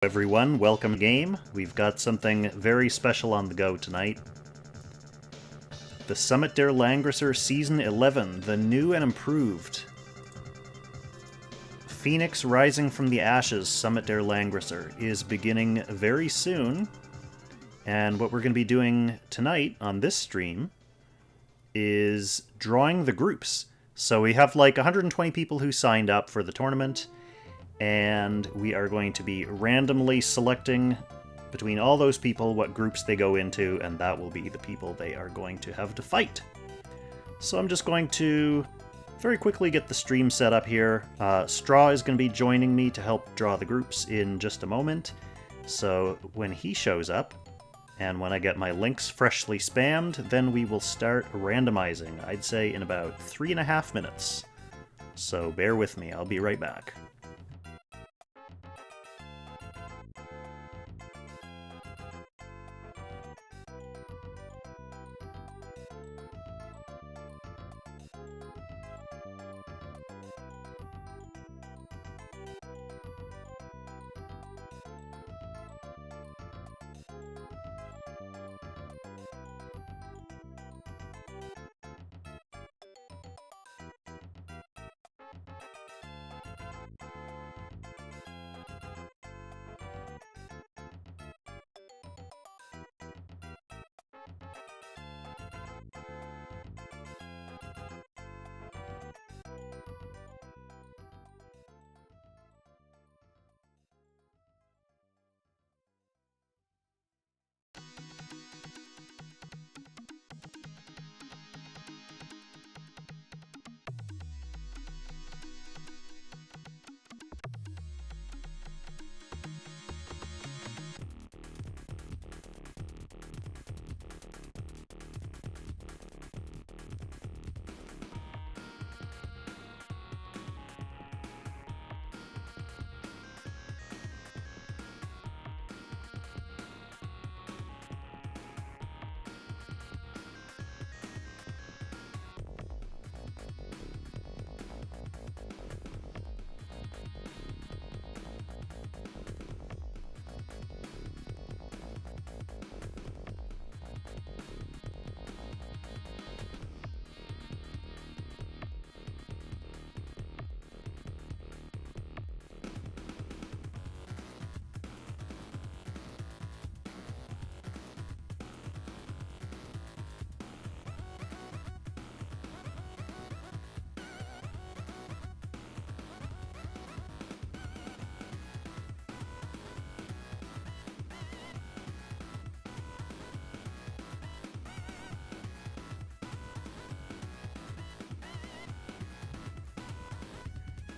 Everyone, welcome game. We've got something very special on the go tonight. The Summit der Langrisser Season 11, the new and improved Phoenix Rising from the Ashes Summit der Langrisser is beginning very soon. And what we're going to be doing tonight on this stream is drawing the groups. So we have like 120 people who signed up for the tournament, and we are going to be randomly selecting between all those people what groups they go into, and that will be the people they are going to have to fight. So I'm just going to very quickly get the stream set up here. Straw is going to be joining me to help draw the groups in just a moment. So when he shows up, and when I get my links freshly spammed, then we will start randomizing, I'd say in about 3.5 minutes. So bear with me, I'll be right back.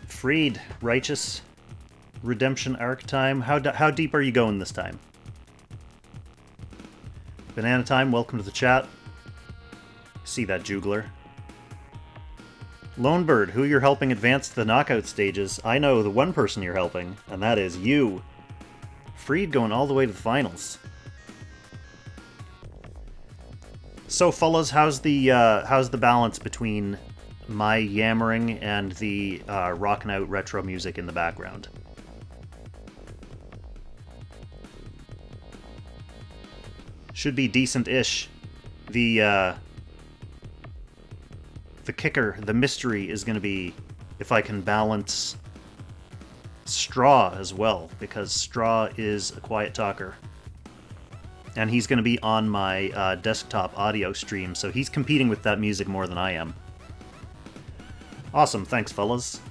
Freed, righteous, redemption arc time. How deep are you going this time? Banana time, welcome to the chat. See that jugler. Lonebird, who you're helping advance to the knockout stages. I know the one person you're helping, and that is you. Freed going all the way to the finals. So, fellas, how's the balance between my yammering and the rockin' out retro music in the background? Should be decent-ish. The kicker, the mystery, is going to be if I can balance Straw as well, because Straw is a quiet talker. And he's going to be on my desktop audio stream, so he's competing with that music more than I am. Awesome, thanks fellas.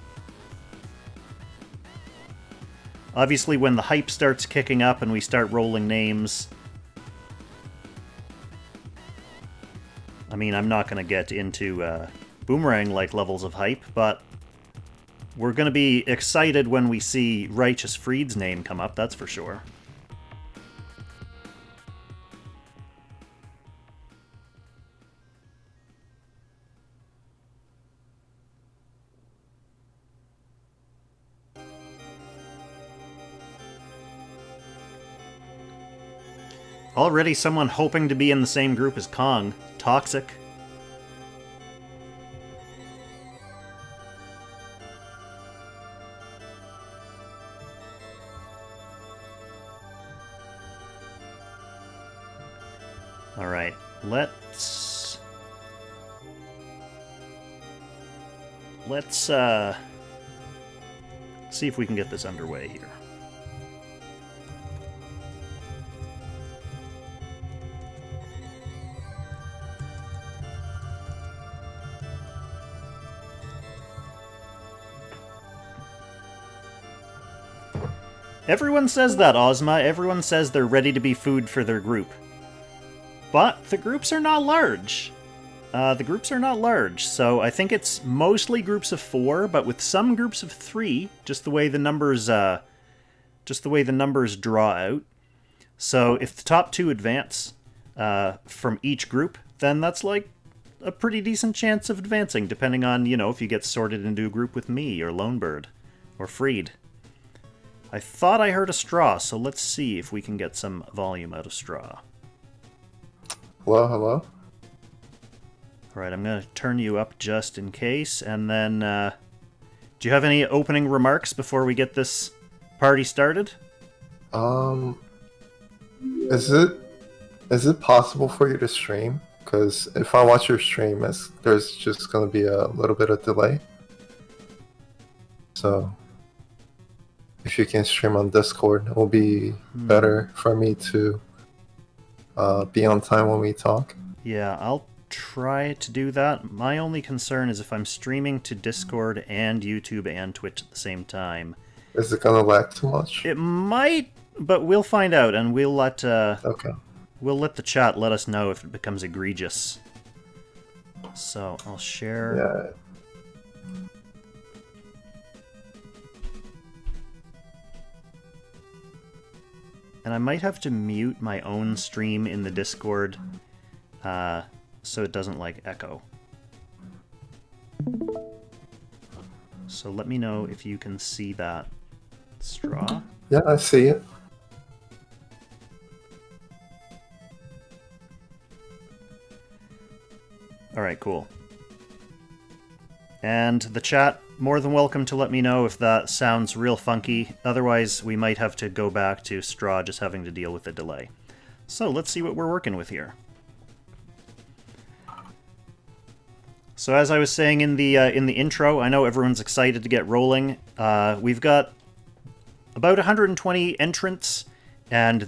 Obviously when the hype starts kicking up and we start rolling names, I mean, I'm not going to get into boomerang-like levels of hype, but we're going to be excited when we see Righteous Freed's name come up, that's for sure. Already someone hoping to be in the same group as Kong. Toxic. All right, let's see if we can get this underway here. Everyone says that, Ozma. Everyone says they're ready to be food for their group. But the groups are not large. So I think it's mostly groups of 4, but with some groups of 3, just the way the numbers draw out. So if the top 2 advance from each group, then that's like a pretty decent chance of advancing, depending on, if you get sorted into a group with me, or Lonebird, or Freed. I thought I heard a straw, so let's see if we can get some volume out of straw. Hello? Alright, I'm going to turn you up just in case, and then, do you have any opening remarks before we get this party started? Is it possible for you to stream? Because if I watch your stream, there's just going to be a little bit of delay. So if you can stream on Discord, it will be better for me to be on time when we talk. Yeah, I'll try to do that. My only concern is if I'm streaming to Discord and YouTube and Twitch at the same time. Is it gonna lag too much? It might, but we'll find out, and we'll let we'll let the chat let us know if it becomes egregious. So I'll share. Yeah. And I might have to mute my own stream in the Discord so it doesn't, echo. So let me know if you can see that straw. Yeah, I see it. Alright, cool. And the chat, more than welcome to let me know if that sounds real funky. Otherwise, we might have to go back to straw just having to deal with the delay. So let's see what we're working with here. So as I was saying in the intro, I know everyone's excited to get rolling. We've got about 120 entrants, and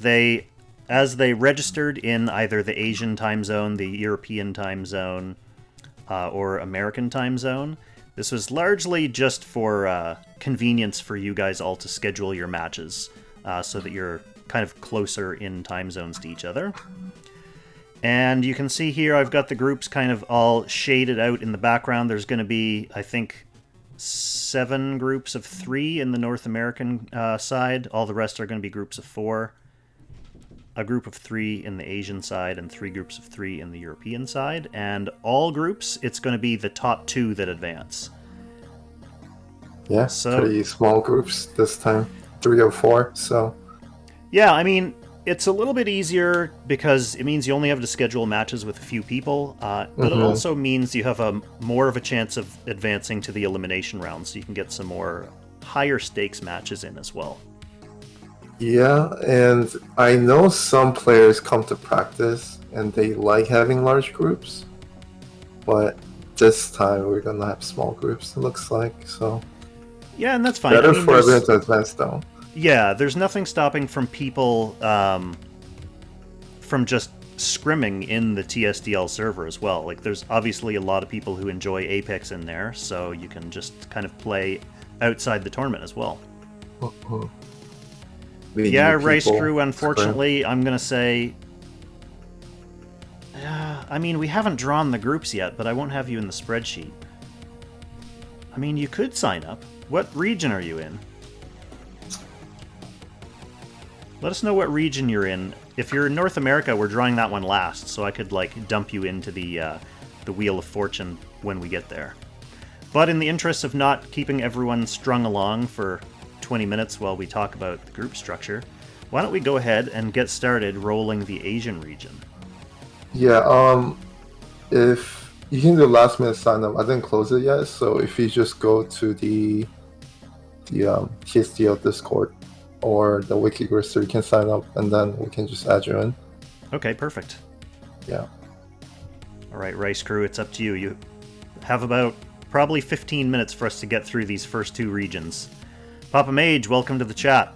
as they registered in either the Asian time zone, the European time zone, or American time zone. This was largely just for convenience for you guys all to schedule your matches so that you're kind of closer in time zones to each other. And you can see here I've got the groups kind of all shaded out in the background. There's going to be, I think, 7 groups of 3 in the North American side. All the rest are going to be groups of 4. A group of 3 in the Asian side, and 3 groups of 3 in the European side. And all groups, it's going to be the top 2 that advance. Yeah, so, pretty small groups this time. 3 or 4, so... Yeah, I mean, it's a little bit easier because it means you only have to schedule matches with a few people, but it also means you have more of a chance of advancing to the elimination round, so you can get some more higher stakes matches in as well. Yeah, and I know some players come to practice and they like having large groups, but this time we're gonna have small groups, it looks like, so... Yeah, and that's fine. Better for everyone to advance, though. Yeah, there's nothing stopping from people from just scrimming in the TSDL server as well. There's obviously a lot of people who enjoy Apex in there, so you can just kind of play outside the tournament as well. Yeah, Race Crew, unfortunately, I'm going to say... I mean, we haven't drawn the groups yet, but I won't have you in the spreadsheet. I mean, you could sign up. What region are you in? Let us know what region you're in. If you're in North America, we're drawing that one last, so I could, dump you into the Wheel of Fortune when we get there. But in the interest of not keeping everyone strung along for 20 minutes while we talk about the group structure, why don't we go ahead and get started rolling the Asian region? Yeah, if you can do last minute sign up, I didn't close it yet, so if you just go to the TSDL Discord or the Wiki Grister, you can sign up and then we can just add you in. Okay, perfect. Yeah. All right, Rice Crew, it's up to you. You have about probably 15 minutes for us to get through these first two regions. Papa Mage, welcome to the chat.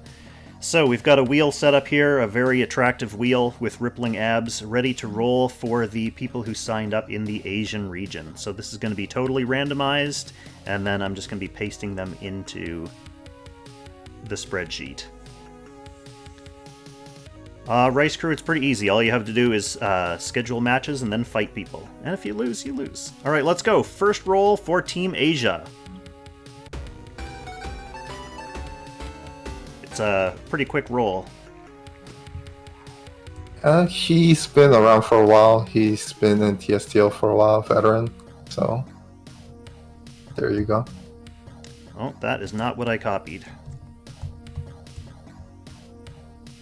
So we've got a wheel set up here, a very attractive wheel with rippling abs, ready to roll for the people who signed up in the Asian region. So this is going to be totally randomized, and then I'm just going to be pasting them into the spreadsheet. Rice Crew, it's pretty easy. All you have to do is schedule matches and then fight people. And if you lose, you lose. All right, let's go. First roll for Team Asia. It's a pretty quick roll. He's been around for a while. He's been in TSTO for a while, veteran. So, there you go. Oh, that is not what I copied.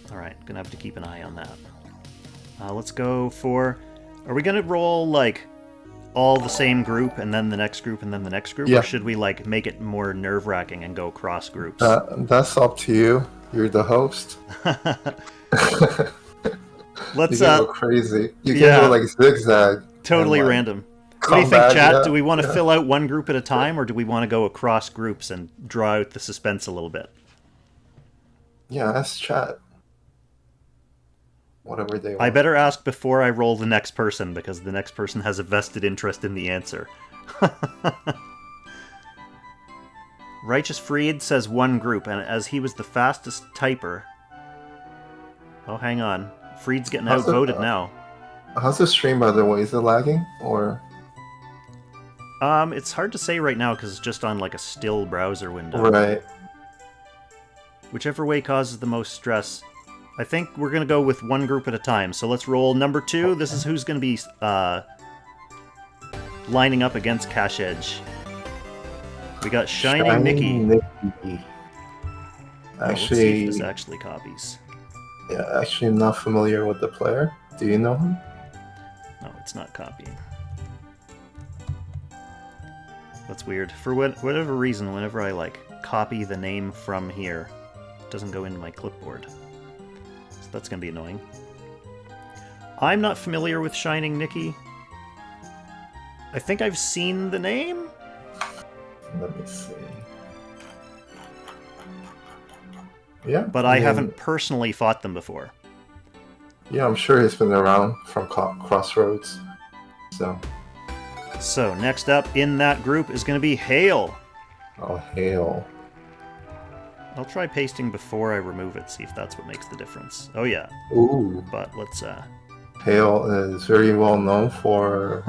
Alright, gonna have to keep an eye on that. Let's go for... Are we gonna roll, like, all the same group, and then the next group, and then the next group? Yeah. Or should we, like, make it more nerve-wracking and go cross groups? That's up to you. You're the host. Let's, you can go crazy. You can yeah. go, like, zigzag. Totally and, random. What do you think, combat, chat? yeah, Do we want to yeah. fill out one group at a time, or do we want to go across groups and draw out the suspense a little bit? Yeah, that's chat. Whatever they want. I better ask before I roll the next person, because the next person has a vested interest in the answer. Righteous Freed says one group, and as he was the fastest typer... Oh, hang on. Freed's getting outvoted now. How's the stream, by the way? Is it lagging, or...? It's hard to say right now, because it's just on, like, a still browser window. Right. Whichever way causes the most stress. I think we're going to go with one group at a time. So let's roll number 2. This is who's going to be lining up against Cash Edge. We got Shining Nikki. Actually, let's see if this actually copies. Yeah, actually I'm not familiar with the player. Do you know him? No, it's not copying. That's weird. For whatever reason, whenever I, like, copy the name from here, it doesn't go into my clipboard. So that's going to be annoying. I'm not familiar with Shining Nikki. I think I've seen the name? Let me see. Yeah. But I haven't personally fought them before. Yeah, I'm sure he's been around from Crossroads. So, next up in that group is going to be Hale. Oh, Hale. I'll try pasting before I remove it, see if that's what makes the difference. Oh, yeah. Ooh. But let's... Hale is very well known for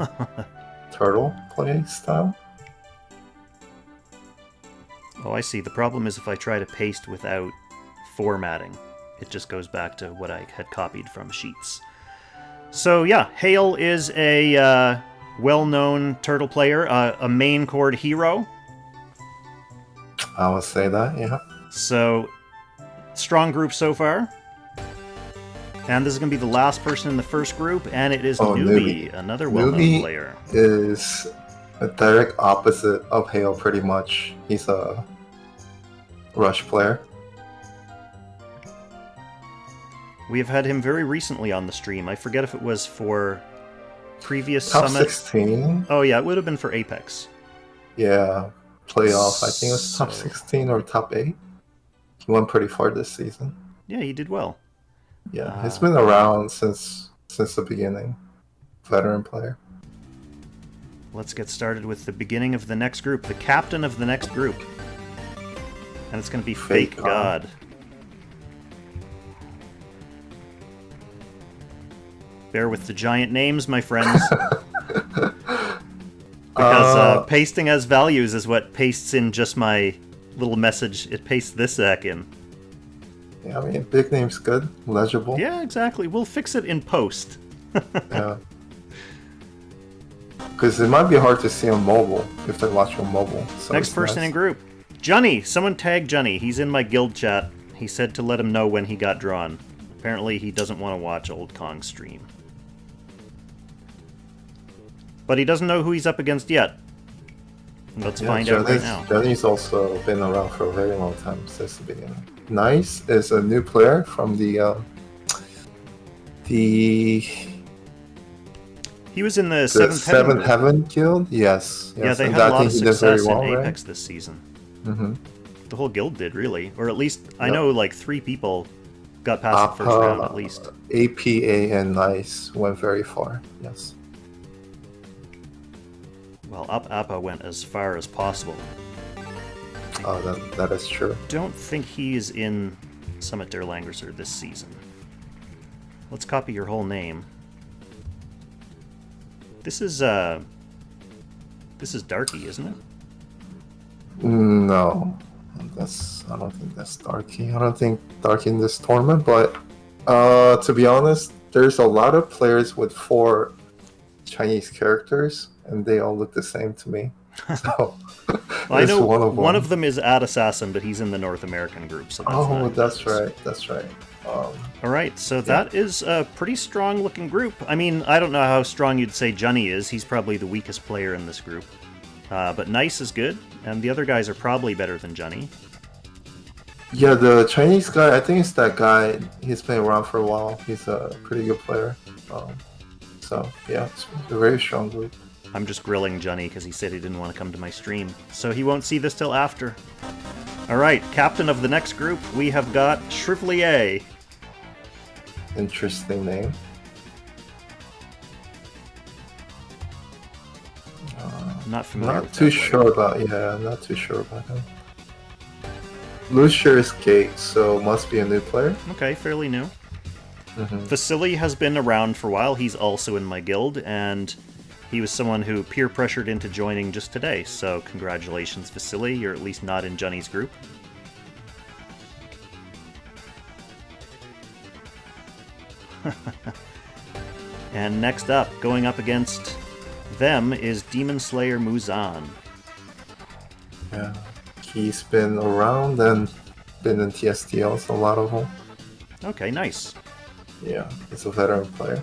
turtle play style. Oh, I see. The problem is if I try to paste without formatting, it just goes back to what I had copied from sheets. So, yeah, Hale is a well-known turtle player, a main chord hero. I would say that, yeah. So, strong group so far. And this is going to be the last person in the first group, and it is Newbie, another well-known player. Is a direct opposite of Hale, pretty much. He's a rush player. We have had him very recently on the stream. I forget if it was for previous Top Summit. 16. Oh, yeah, it would have been for Apex. Yeah, playoff. I think it was top 16 or top 8. He went pretty far this season. Yeah, he did well. Yeah, he's been around since the beginning. Veteran player. Let's get started with the beginning of the next group. The captain of the next group. And it's going to be Fake God. Bear with the giant names, my friends. Because pasting as values is what pastes in just my little message. It pastes this back in. Yeah, I mean, big name's good. Legible. Yeah, exactly. We'll fix it in post. Yeah. Because it might be hard to see on mobile if they're watching on mobile. So next person in group. Johnny! Someone tag Johnny. He's in my guild chat. He said to let him know when he got drawn. Apparently he doesn't want to watch Old Kong's stream. But he doesn't know who he's up against yet. Let's find out right now. Johnny's also been around for a very long time, since the beginning. Nice is a new player from the He was in the The Seventh Heaven Seventh group. Heaven Guild? Yes. Yeah, Yes. they And had a I lot think of he did very success well, in right? Apex this season. Mm-hmm. The whole guild did, really. Or at least, I Yep. know like 3 people got past the first round at least. APA, and Nice went very far. Yes. Well, Appa went as far as possible. Oh, that is true. Don't think he is in Summit der Langrisser this season. Let's copy your whole name. This is Darky, isn't it? No, I don't think that's Darky. I don't think Darky in this tournament. But to be honest, there's a lot of players with 4 Chinese characters, and they all look the same to me. So Well, I know one of them is Ad Assassin, but he's in the North American group, so that's not that's right. That's right. All right, so that is a pretty strong-looking group. I mean, I don't know how strong you'd say Johnny is. He's probably the weakest player in this group. But Nice is good, and the other guys are probably better than Johnny. Yeah, the Chinese guy, I think it's that guy. He's been around for a while. He's a pretty good player. So, yeah, it's a very strong group. I'm just grilling Johnny because he said he didn't want to come to my stream, so he won't see this till after. All right, captain of the next group, we have got Shrivelier. Interesting name. Not familiar Not with too that player. sure about. Yeah, I'm not too sure about him. Lucius Gate, so must be a new player. Okay, fairly new. Mm-hmm. Vasily has been around for a while. He's also in my guild, and he was someone who peer pressured into joining just today. So congratulations, Vasily. You're at least not in Johnny's group. And next up, going up against them, is Demon Slayer Muzan. Yeah, he's been around and been in TSTLs, a lot of them. Okay, nice. Yeah, he's a veteran player.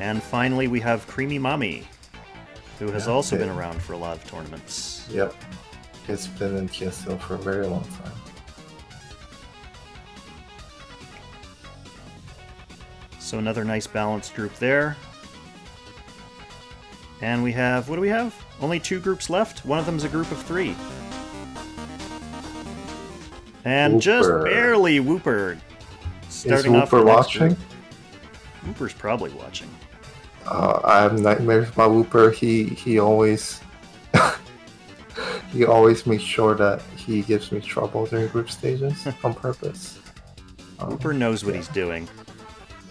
And finally, we have Creamy Mommy, who has Yeah, also been yeah. around for a lot of tournaments. Yep, he's been in TSTL for a very long time. So another nice balanced group there. And we have, what do we have? Only 2 groups left. One of them's a group of 3. And just Whooper. barely Whooper. Is Starting off the Whooper next watching? group. Whooper's probably watching. I have nightmares about Whooper. He always he always makes sure that he gives me trouble during group stages on purpose. Whooper knows what he's doing.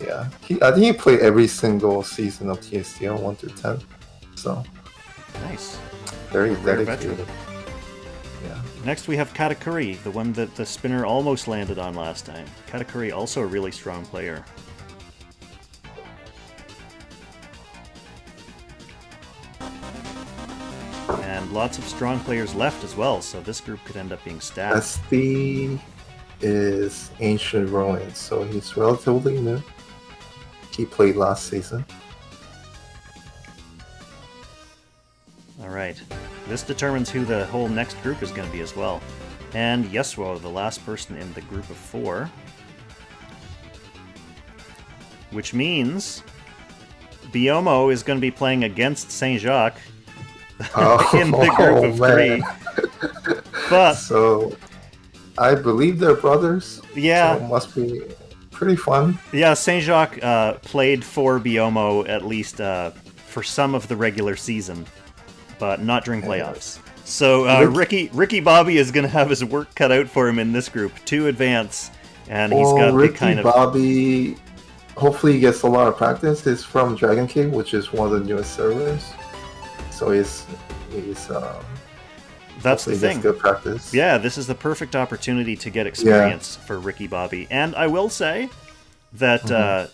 Yeah, I think he played every single season of TSTL 1 through 10. So Nice. very Rare dedicated. veteran. Yeah. Next we have Katakuri, the one that the spinner almost landed on last time. Katakuri, also a really strong player. And lots of strong players left as well, so this group could end up being stacked. SD is Ancient Ruins, so he's relatively new. He played last season. Alright, this determines who the whole next group is going to be as well. And Yasuo, the last person in the group of 4. Which means Biomo is going to be playing against Saint Jacques in the group of 3. But So I believe they're brothers. yeah, So it must be pretty fun. yeah, Saint Jacques played for Biomo at least for some of the regular season, but not during playoffs. So Ricky Bobby is going to have his work cut out for him in this group to advance, and he's got Ricky the kind of Bobby. Hopefully, he gets a lot of practice. He's from Dragon King, which is one of the newest servers. So he's that's the hopefully thing. gets good practice. Yeah, this is the perfect opportunity to get experience for Ricky Bobby. And I will say that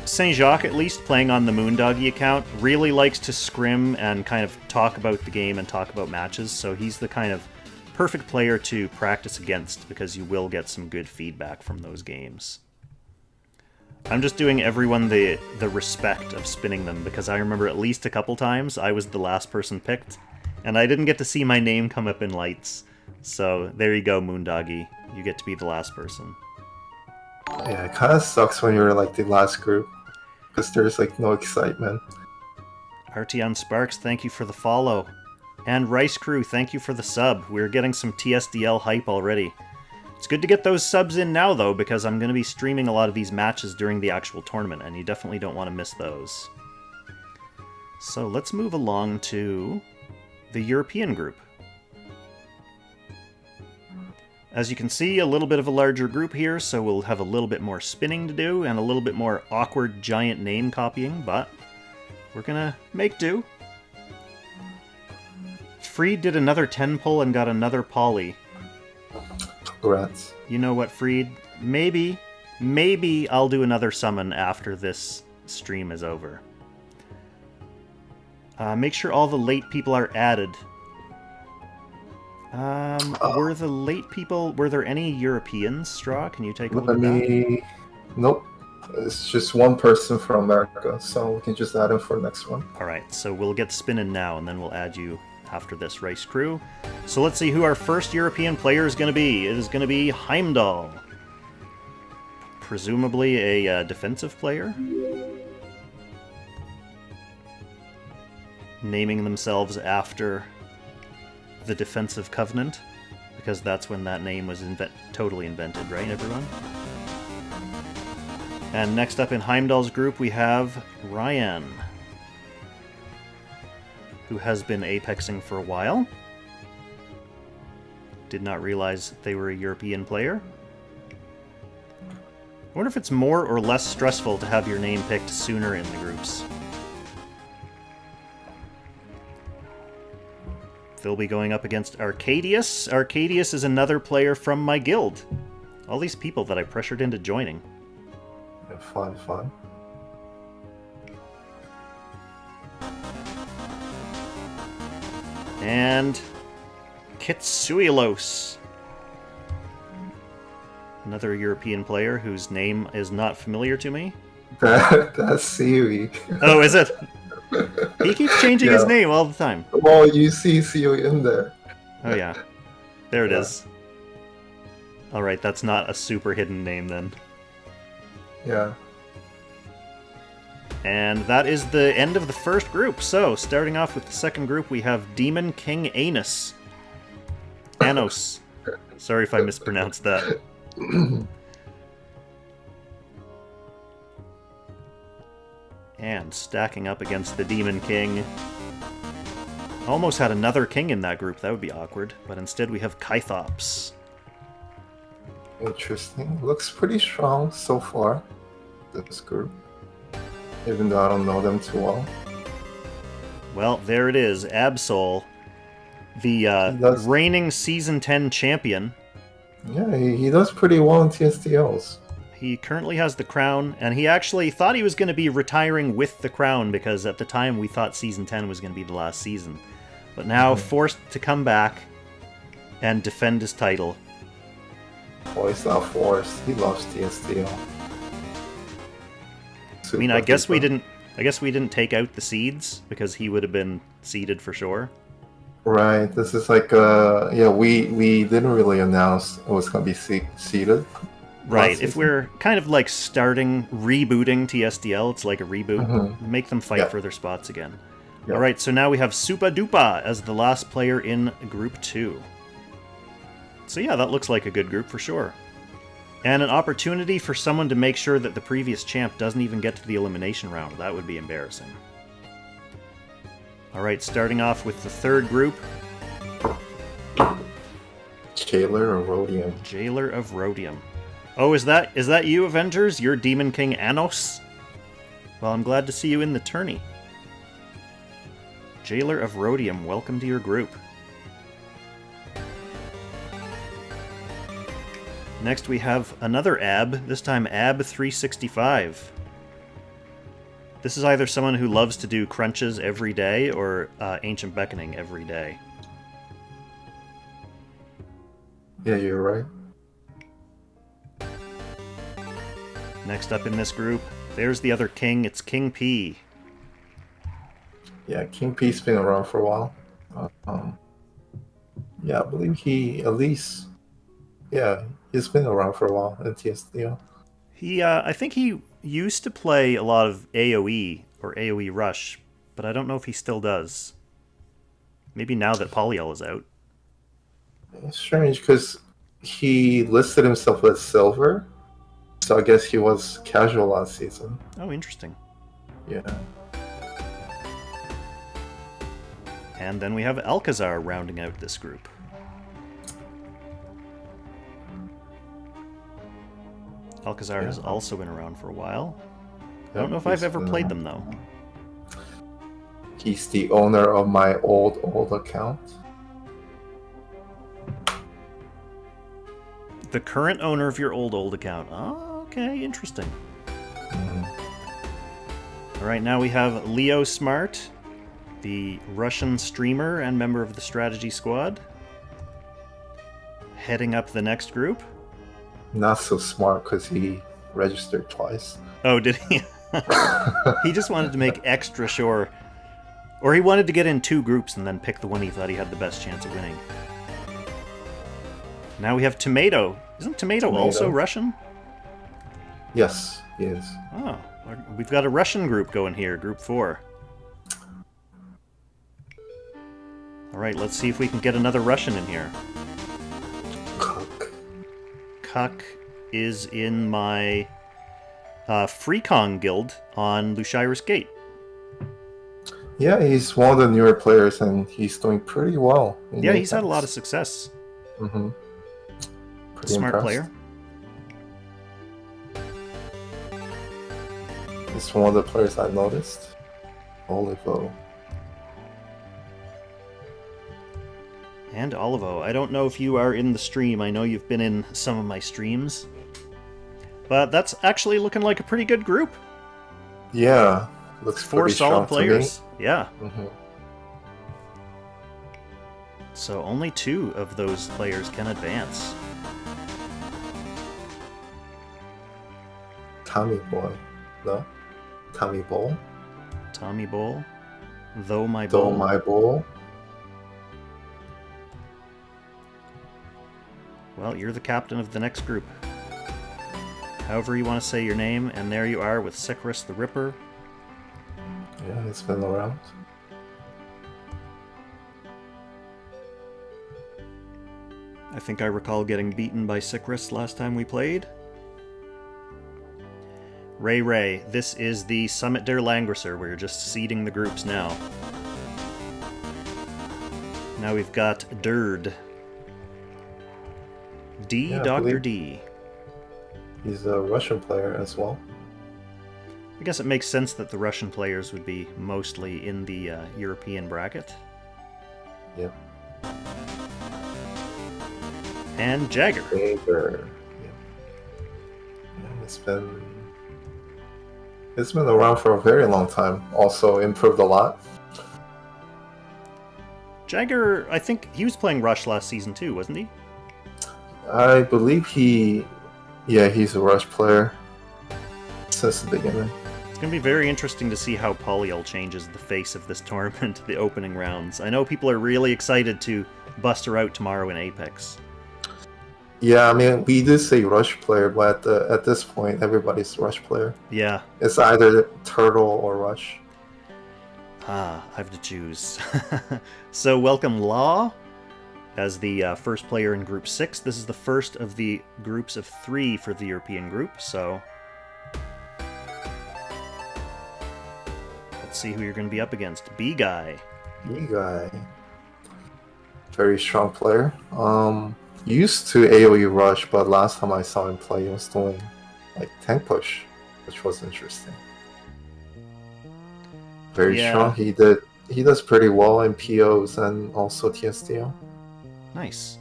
Saint Jacques, at least playing on the Moondoggy account, really likes to scrim and kind of talk about the game and talk about matches. So he's the kind of perfect player to practice against because you will get some good feedback from those games. I'm just doing everyone the respect of spinning them because I remember at least a couple times I was the last person picked and I didn't get to see my name come up in lights. So there you go, Moondoggy. You get to be the last person. Yeah, it kind of sucks when you're like the last group because there's like no excitement. Arteon Sparks, thank you for the follow. And Rice Crew, thank you for the sub. We're getting some TSDL hype already. It's good to get those subs in now, though, because I'm going to be streaming a lot of these matches during the actual tournament, and you definitely don't want to miss those. So let's move along to the European group. As you can see, a little bit of a larger group here, so we'll have a little bit more spinning to do and a little bit more awkward giant name copying, but we're gonna make do. Freed did another 10 pull and got another poly. Congrats. You know what, Freed? Maybe I'll do another summon after this stream is over. Make sure all the late people are added. Were the late people... Were there any Europeans, Straw? Can you take a look at that? Nope. It's just one person from America, so we can just add him for the next one. Alright, so we'll get spinning now, and then we'll add you after this, Rice Crew. So let's see who our first European player is going to be. It is going to be Heimdall. Presumably a defensive player. Naming themselves after the Defensive Covenant, because that's when that name was totally invented, right, everyone? And next up in Heimdall's group, we have Ryan, who has been apexing for a while. Did not realize they were a European player. I wonder if it's more or less stressful to have your name picked sooner in the groups. They'll be going up against Arcadius. Arcadius is another player from my guild. All these people that I pressured into joining. Yeah, fun. And Kitsuilos. Another European player whose name is not familiar to me. That's Siri. Oh, is it? He keeps changing his name all the time. Well, you see Siri in there. Oh yeah. There it is. Alright, that's not a super hidden name then. Yeah. And that is the end of the first group. So, starting off with the second group, we have Demon King Anus. Anos. Sorry if I mispronounced that. And stacking up against the Demon King. Almost had another king in that group. That would be awkward. But instead we have Kythops. Interesting. Looks pretty strong so far, this group. Even though I don't know them too well. Well, there it is. Absol, the reigning Season 10 champion. Yeah, he does pretty well in TSDLs. He currently has the crown, and he actually thought he was going to be retiring with the crown, because at the time we thought Season 10 was going to be the last season. But now forced to come back and defend his title. Well, he's not forced. He loves TSDL. I mean, I guess we didn't take out the seeds, because he would have been seeded for sure. Right. This is like we didn't really announce it was going to be seeded. Right. If we're kind of like rebooting TSDL, it's like a reboot. Make them fight for their spots again. Yep. All right. So now we have Supa Dupa as the last player in Group 2. So yeah, that looks like a good group for sure. And an opportunity for someone to make sure that the previous champ doesn't even get to the elimination round. That would be embarrassing. Alright, starting off with the third group. Jailer of Rhodium. Jailer of Rhodium. Oh, is that you, Avengers? You're Demon King Anos? Well, I'm glad to see you in the tourney. Jailer of Rhodium, welcome to your group. Next we have another AB, this time AB365. This is either someone who loves to do crunches every day or Ancient Beckoning every day. Yeah, you're right. Next up in this group, there's the other king, it's King P. Yeah, King P's been around for a while. Yeah, I believe he at least... Yeah, he's been around for a while in TSDL. I think he used to play a lot of AoE or AoE Rush, but I don't know if he still does. Maybe now that Polyel is out. It's strange because he listed himself as silver, so I guess he was casual last season. Oh, interesting. Yeah. And then we have Alcazar rounding out this group. Alcazar has also been around for a while. I don't know if I've ever played them, though. He's the owner of my old account. The current owner of your old account. Oh, okay, interesting. All right, now we have Leo Smart, the Russian streamer and member of the strategy squad, heading up the next group. Not so smart because he registered twice. Oh, did he? He just wanted to make extra sure. Or he wanted to get in 2 groups and then pick the one he thought he had the best chance of winning. Now we have Tomato. Isn't Tomato also Russian? Yes, he is. Oh, we've got a Russian group going here, Group 4. All right, let's see if we can get another Russian in here. Cuck is in my Freecon guild on Lushira's Gate. Yeah, he's one of the newer players, and he's doing pretty well. Yeah, he's had a lot of success. Mm-hmm. Smart impressed. player. He's one of the players I noticed. Olivo. And Olivo. I don't know if you are in the stream. I know you've been in some of my streams. But that's actually looking like a pretty good group. Yeah. Looks 4 solid players. Yeah. Mm-hmm. So only 2 of those players can advance. Tommy Boy. No? Tommy Bowl? Tommy Bowl. Though My Though Bowl. My Bowl. Well, you're the captain of the next group. However you want to say your name, and there you are with Sycoris the Ripper. Yeah, it's been around. I think I recall getting beaten by Sycoris last time we played. Ray, this is the Summit der Langrisser. We're just seeding the groups now. Now we've got Derd. Dr. D. He's a Russian player as well. I guess it makes sense that the Russian players would be mostly in the European bracket. Yep. And Jagger. Jagger. Yep. Yeah, it's been around for a very long time. Also improved a lot. Jagger, I think he was playing Rush last season too, wasn't he? I believe he's a Rush player since the beginning. It's going to be very interesting to see how Polyel changes the face of this tournament, the opening rounds. I know people are really excited to bust her out tomorrow in Apex. Yeah, I mean, we do say Rush player, but at this point, everybody's Rush player. Yeah. It's either Turtle or Rush. Ah, I have to choose. So welcome Law as the first player in Group 6. This is the first of the groups of 3 for the European group, so let's see who you're going to be up against. B-Guy. B-Guy. Very strong player. Used to AoE Rush, but last time I saw him play, he was doing like tank push, which was interesting. Very strong. He does pretty well in POs and also TSDO. Nice.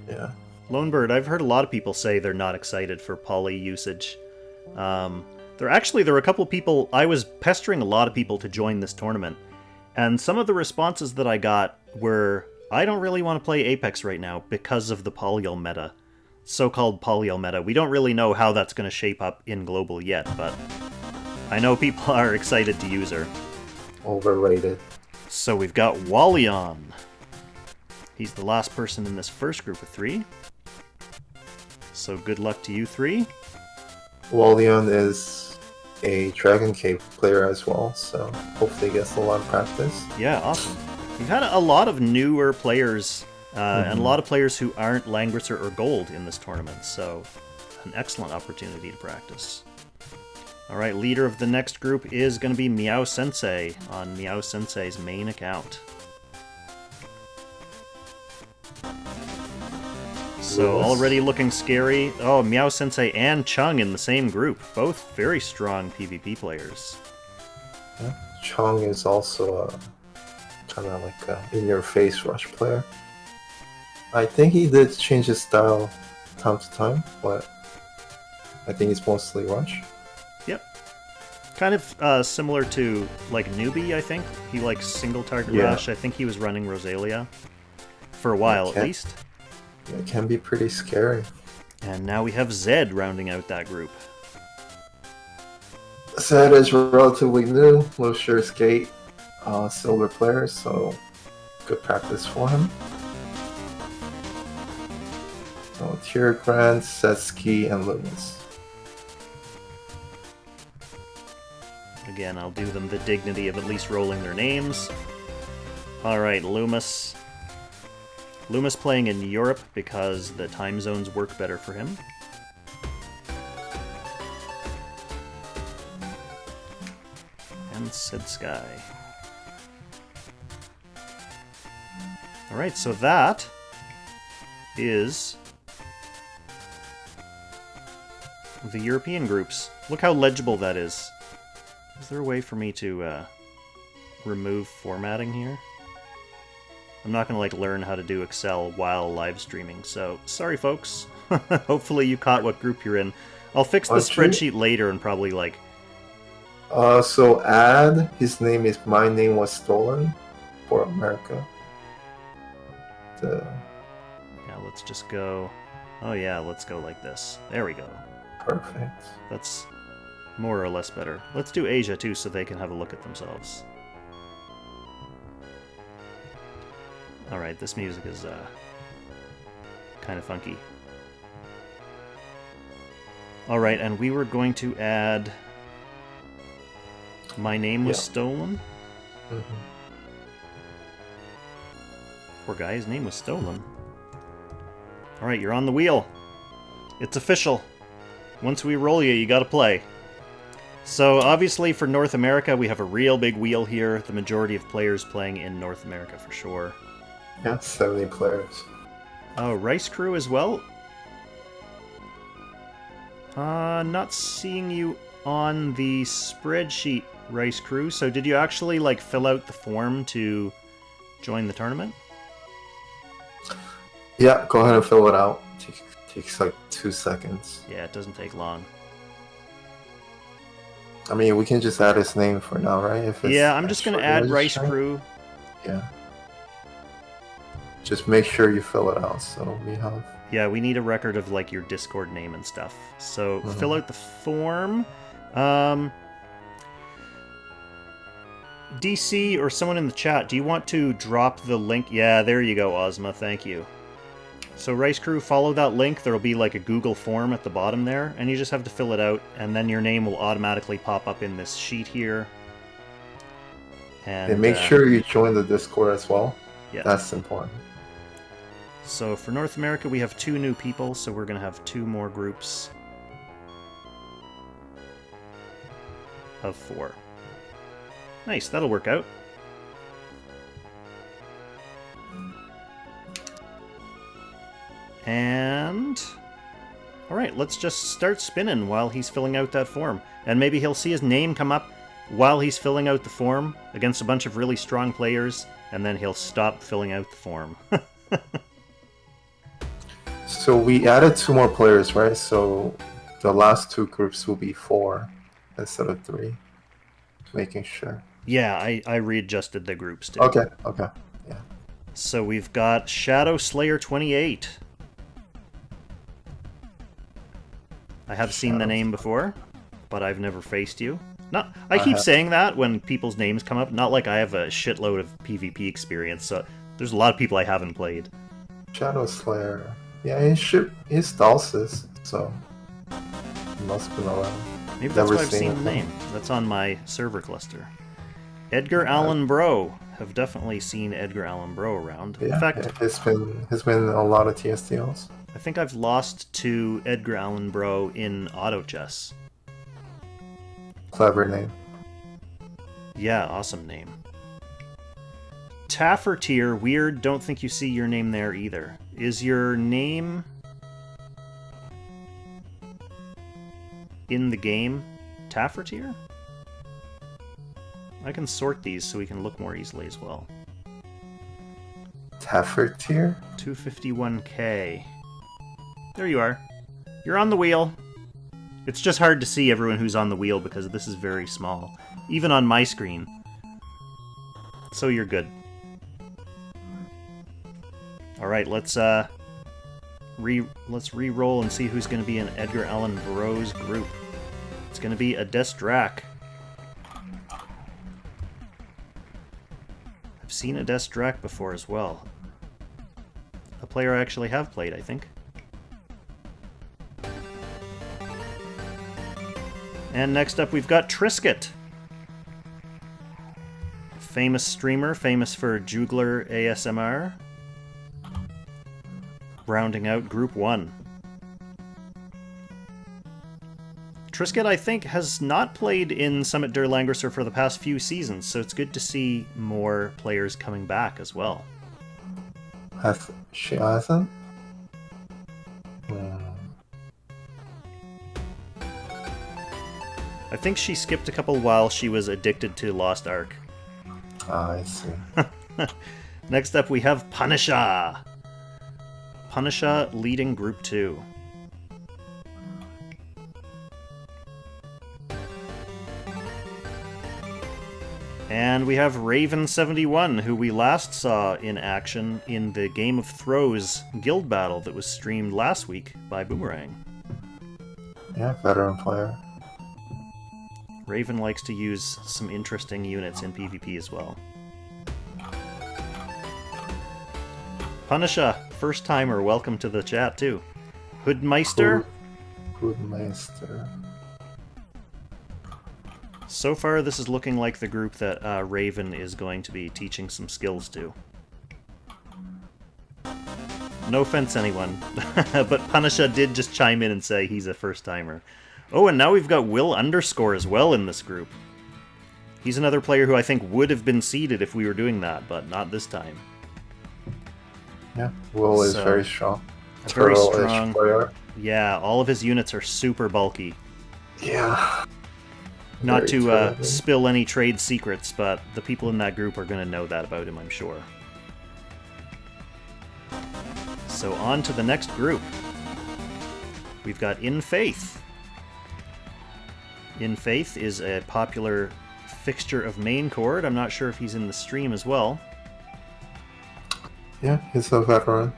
Yeah. Lonebird, I've heard a lot of people say they're not excited for poly usage. There were a couple of people, I was pestering a lot of people to join this tournament, and some of the responses that I got were, I don't really want to play Apex right now because of the Polyel meta. So-called Polyel meta. We don't really know how that's going to shape up in global yet, but I know people are excited to use her. Overrated. So we've got Wallion. He's the last person in this first group of 3. So good luck to you 3. Wallion is a Dragon Cave player as well, so hopefully he gets a lot of practice. Yeah, awesome. We've had a lot of newer players and a lot of players who aren't Langrisser or Gold in this tournament, so an excellent opportunity to practice. Alright, leader of the next group is going to be Meow Sensei on Meow Sensei's main account. So already looking scary. Oh, Meow Sensei and Chung in the same group. Both very strong PvP players. Yeah. Chung is also a kind of like a in-your-face rush player. I think he did change his style time to time, but I think it's mostly rush. Yep. Kind of similar to like Newbie, I think. He likes single target rush. I think he was running Rosalia for a while at least. It can be pretty scary. And now we have Zed rounding out that group. Zed is relatively new, low share skate, silver player, so good practice for him. So Tier Grant, Setsuki, and Loomis. Again, I'll do them the dignity of at least rolling their names. Alright, Loomis. Loomis playing in Europe because the time zones work better for him. And Sid Sky. Alright, so that is the European groups. Look how legible that is. Is there a way for me to remove formatting here? I'm not going to learn how to do Excel while live streaming, so sorry folks. Hopefully you caught what group you're in. I'll fix the spreadsheet later and probably So add his name is My Name Was Stolen for America. Yeah, let's just go. Oh yeah, let's go like this. There we go. Perfect. That's more or less better. Let's do Asia too so they can have a look at themselves. Alright, this music is kind of funky. Alright, and we were going to add My Name Was Stolen? Poor guy, his name was stolen. Alright, you're on the wheel. It's official. Once we roll you, you gotta play. So, obviously for North America, we have a real big wheel here. The majority of players playing in North America for sure. Yeah, 70 players. Oh, Rice Crew as well? Not seeing you on the spreadsheet, Rice Crew. So did you actually, fill out the form to join the tournament? Yeah, go ahead and fill it out. Takes 2 seconds. Yeah, it doesn't take long. I mean, we can just add his name for now, right? Yeah, I'm just going to add Rice Crew. Yeah. Just make sure you fill it out, so we have... Yeah, we need a record of, your Discord name and stuff. So, fill out the form. DC or someone in the chat, do you want to drop the link? Yeah, there you go, Ozma, thank you. So, Rice Crew, follow that link. There'll be, a Google form at the bottom there, and you just have to fill it out, and then your name will automatically pop up in this sheet here. And make sure you join the Discord as well. Yeah. That's important. So for North America, we have 2 new people, so we're going to have 2 more groups of 4. Nice, that'll work out. And... Alright, let's just start spinning while he's filling out that form. And maybe he'll see his name come up while he's filling out the form against a bunch of really strong players, and then he'll stop filling out the form. So we added 2 more players, right? So the last 2 groups will be 4 instead of 3. Making sure. Yeah, I readjusted the groups too. Okay. Yeah. So we've got Shadow Slayer 28. I have seen the name before, but I've never faced you. I keep saying that when people's names come up, not like I have a shitload of PvP experience, so there's a lot of people I haven't played. Shadow Slayer. Yeah, he's Dalsis, so... Must have been around. Maybe that's Never why I've seen the it, name. That's on my server cluster. Edgar Allan Bro. Have definitely seen Edgar Allan Bro around. Yeah, In fact, yeah, he's been in a lot of TSDLs. I think I've lost to Edgar Allan Bro in auto chess. Clever name. Yeah, awesome name. Taffertier, weird, don't think you see your name there either. Is your name in the game Taffertier? I can sort these so we can look more easily as well. Taffertier? 251k. There you are. You're on the wheel. It's just hard to see everyone who's on the wheel because this is very small. Even on my screen. So you're good. Alright, let's re-roll and see who's going to be in Edgar Allan Bro's group. It's going to be a Destrak. I've seen a Destrak before as well. A player I actually have played, I think. And next up we've got Trisket. Famous streamer, famous for Jugler ASMR. Rounding out Group 1. Trisket, I think, has not played in Summit der Langrisser for the past few seasons, so it's good to see more players coming back as well. She hasn't? I think she skipped a couple while she was addicted to Lost Ark. Ah, I see. Next up we have Punisher. Punisher leading Group 2. And we have Raven71, who we last saw in action in the Game of Throws guild battle that was streamed last week by Boomerang. Yeah, veteran player. Raven likes to use some interesting units in PvP as well. Punisher, first timer, welcome to the chat too. Hoodmeister? Hoodmeister. So far, this is looking like the group that Raven is going to be teaching some skills to. No offense, anyone, but Punisher did just chime in and say he's a first-timer. Oh, and now we've got Will Underscore as well in this group. He's another player who I think would have been seeded if we were doing that, but not this time. Yeah, Will is very strong. Very strong. Player. Yeah, all of his units are super bulky. Yeah. Not to spill any trade secrets, but the people in that group are going to know that about him, I'm sure. So on to the next group. We've got In Faith. In Faith is a popular fixture of main chord. I'm not sure if he's in the stream as well. Yeah, he's a veteran.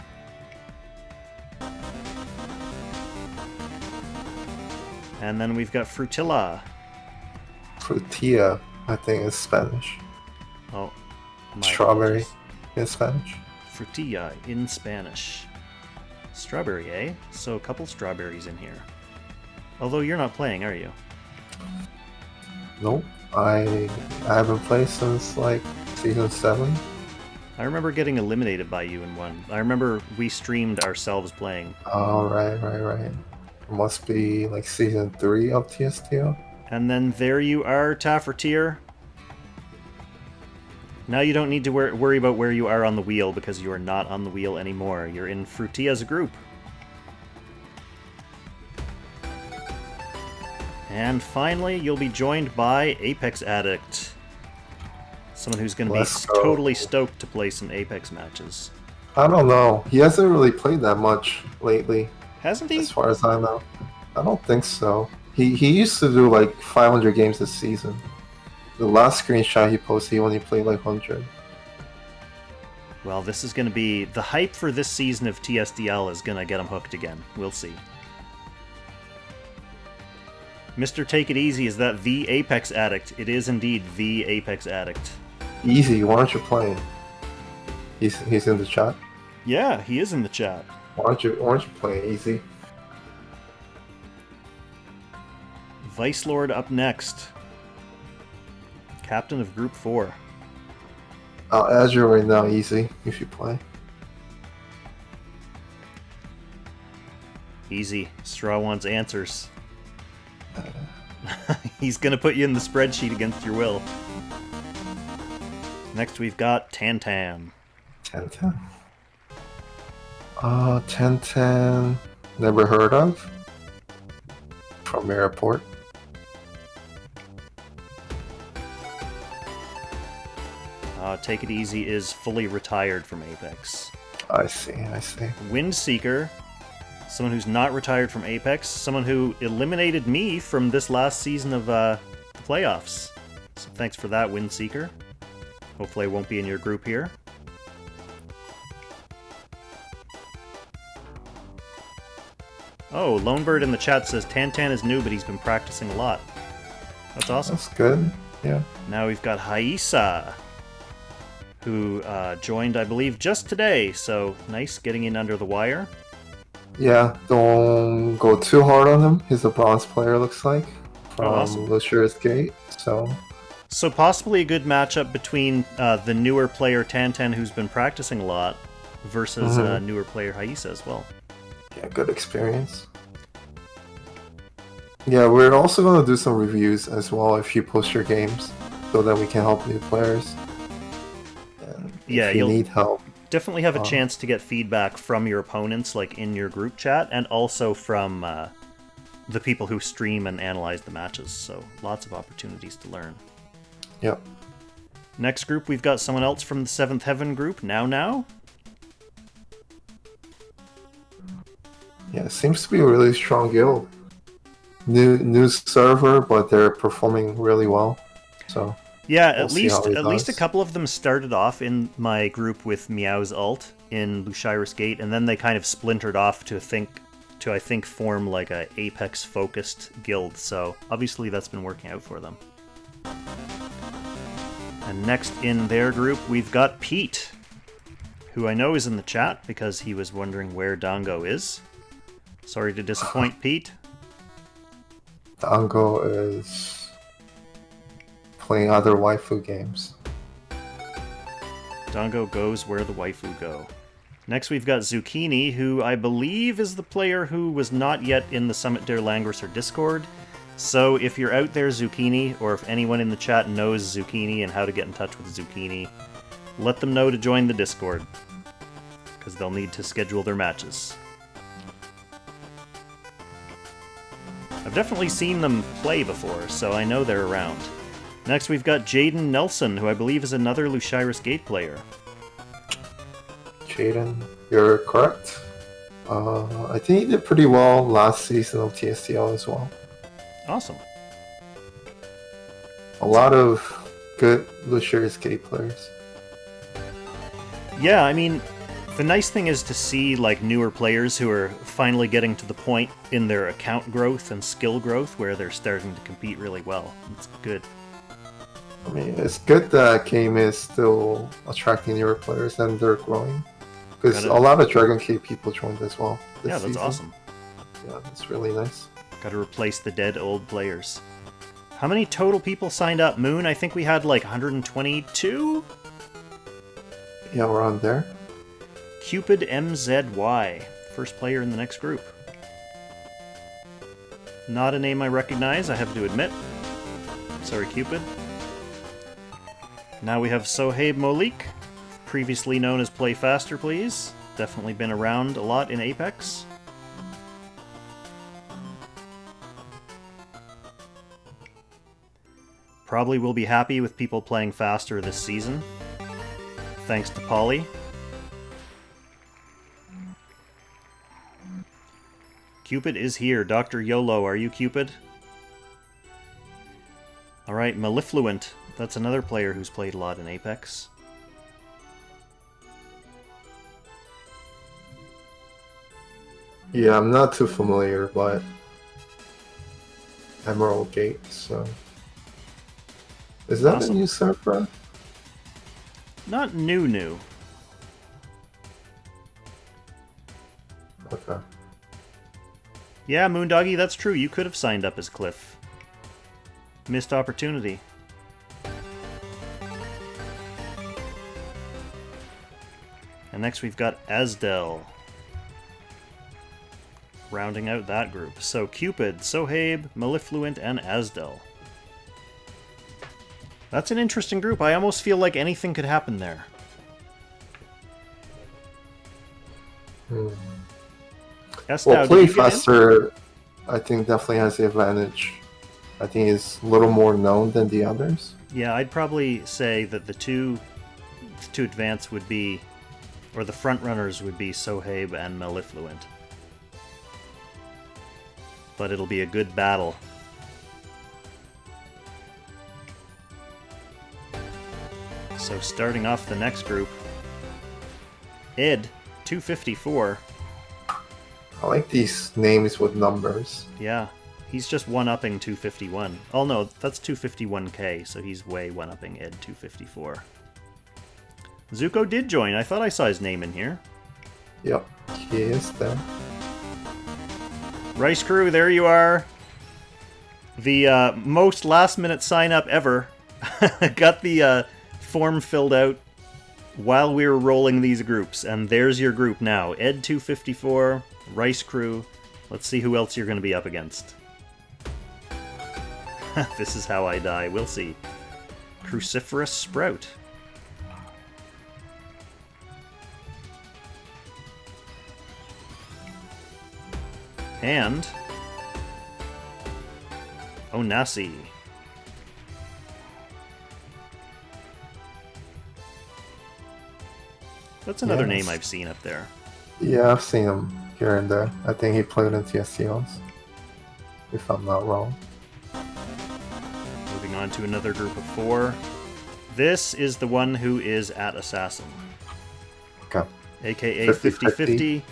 And then we've got Frutilla. Frutilla, I think is Spanish. Oh, strawberry in Spanish. Frutilla in Spanish. Strawberry, eh? So a couple strawberries in here. Although you're not playing, are you? Nope. I haven't played since like season 7. I remember getting eliminated by you in one. I remember we streamed ourselves playing. Oh, right. It must be like season 3 of TSTO. And then there you are, Taffertier. Now you don't need to worry about where you are on the wheel because you are not on the wheel anymore. You're in Frutilla's group. And finally, you'll be joined by Apex Addict. Someone who's going to be totally stoked to play some Apex matches. I don't know. He hasn't really played that much lately. Hasn't he? As far as I know. I don't think so. He used to do like 500 games a season. The last screenshot he posted, he only played like 100. Well, this is going to be... The hype for this season of TSDL is going to get him hooked again. We'll see. Mr. Take It Easy, is that the Apex Addict? It is indeed the Apex Addict. Easy, why aren't you playing? He's in the chat? Yeah, he is in the chat. Why aren't you playing Easy? Vice Lord up next. Captain of Group 4. Azure right now, easy if you play. Easy. Straw wants answers. He's gonna put you in the spreadsheet against your will. Next we've got Tantan. Tantan. Tantan. Never heard of. From Airport. Take It Easy is fully retired from Apex. I see. Windseeker, someone who's not retired from Apex, someone who eliminated me from this last season of the playoffs. So thanks for that, Windseeker. Hopefully I won't be in your group here. Oh, Lonebird in the chat says Tantan is new, but he's been practicing a lot. That's awesome. That's good, yeah. Now we've got Haisa, who joined, I believe, just today, so nice getting in under the wire. Yeah, don't go too hard on him. He's a bronze player, looks like, from Lucius Gate, so... So possibly a good matchup between the newer player Tantan, who's been practicing a lot, versus newer player Haisa as well. Yeah, good experience. Yeah, we're also going to do some reviews as well if you post your games, so that we can help new players. Yeah, if you need help. Definitely have a chance to get feedback from your opponents, like in your group chat, and also from the people who stream and analyze the matches, so lots of opportunities to learn. Yep. Next group, we've got someone else from the Seventh Heaven group, Now. Yeah, it seems to be a really strong guild. New server, but they're performing really well. So yeah, at least a couple of them started off in my group with Meow's ult in Lucius Gate, and then they kind of splintered off to I think form like a Apex focused guild. So obviously that's been working out for them. And next in their group, we've got Pete, who I know is in the chat because he was wondering where Dango is. Sorry to disappoint, Pete. Dango is playing other waifu games. Dango goes where the waifu go. Next we've got Zucchini, who I believe is the player who was not yet in the Summit der Langrisser Discord. So if you're out there, Zucchini, or if anyone in the chat knows Zucchini and how to get in touch with Zucchini, let them know to join the Discord, because they'll need to schedule their matches. I've definitely seen them play before, so I know they're around. Next we've got Jaden Nelson, who I believe is another Lucius Gate player. Jaden, you're correct. I think he did pretty well last season of TSTL as well. Awesome. A lot of good Lucius Gate players. Yeah, I mean, the nice thing is to see like newer players who are finally getting to the point in their account growth and skill growth where they're starting to compete really well. It's good. I mean, it's good that game is still attracting newer players and they're growing. Because a lot of Dragon Cave people joined as well this season. Awesome. Yeah, that's really nice. Got to replace the dead old players. How many total people signed up, Moon? I think we had like 122? Yeah, we're on there. Cupid MZY, first player in the next group. Not a name I recognize, I have to admit. Sorry, Cupid. Now we have Sohaib Molik, previously known as Play Faster Please. Definitely been around a lot in Apex. Probably will be happy with people playing faster this season. Thanks to Polly. Cupid is here. Dr. YOLO, are you Cupid? Alright, Mellifluent. That's another player who's played a lot in Apex. Yeah, I'm not too familiar, but Emerald Gate, so... Is that a new server? Not new. Okay. Yeah, Moondoggy, that's true. You could have signed up as Cliff. Missed opportunity. And next we've got Asdel. Rounding out that group. So Cupid, Sohaib, Mellifluent, and Asdel. That's an interesting group. I almost feel like anything could happen there. Well, play faster, I think, definitely has the advantage. I think he's a little more known than the others. Yeah, I'd probably say that the two to advance would be, or the front runners would be Sohaib and Mellifluent. But it'll be a good battle. So starting off the next group, Ed, 254. I like these names with numbers. Yeah, he's just one-upping 251. Oh no, that's 251k, so he's way one-upping Ed 254. Zuko did join. I thought I saw his name in here. Yep, he is there. Rice Crew, there you are. The most last-minute sign-up ever. Got the form filled out while we were rolling these groups, and there's your group now. Ed 254, Rice Crew. Let's see who else you're going to be up against. This is how I die. We'll see. Cruciferous Sprout. And Onasi. That's another name I've seen up there. Yeah, I've seen him here and there. I think he played in TSTLs, if I'm not wrong. Moving on to another group of 4. This is the one who is at Assassin. Okay. AKA 5050.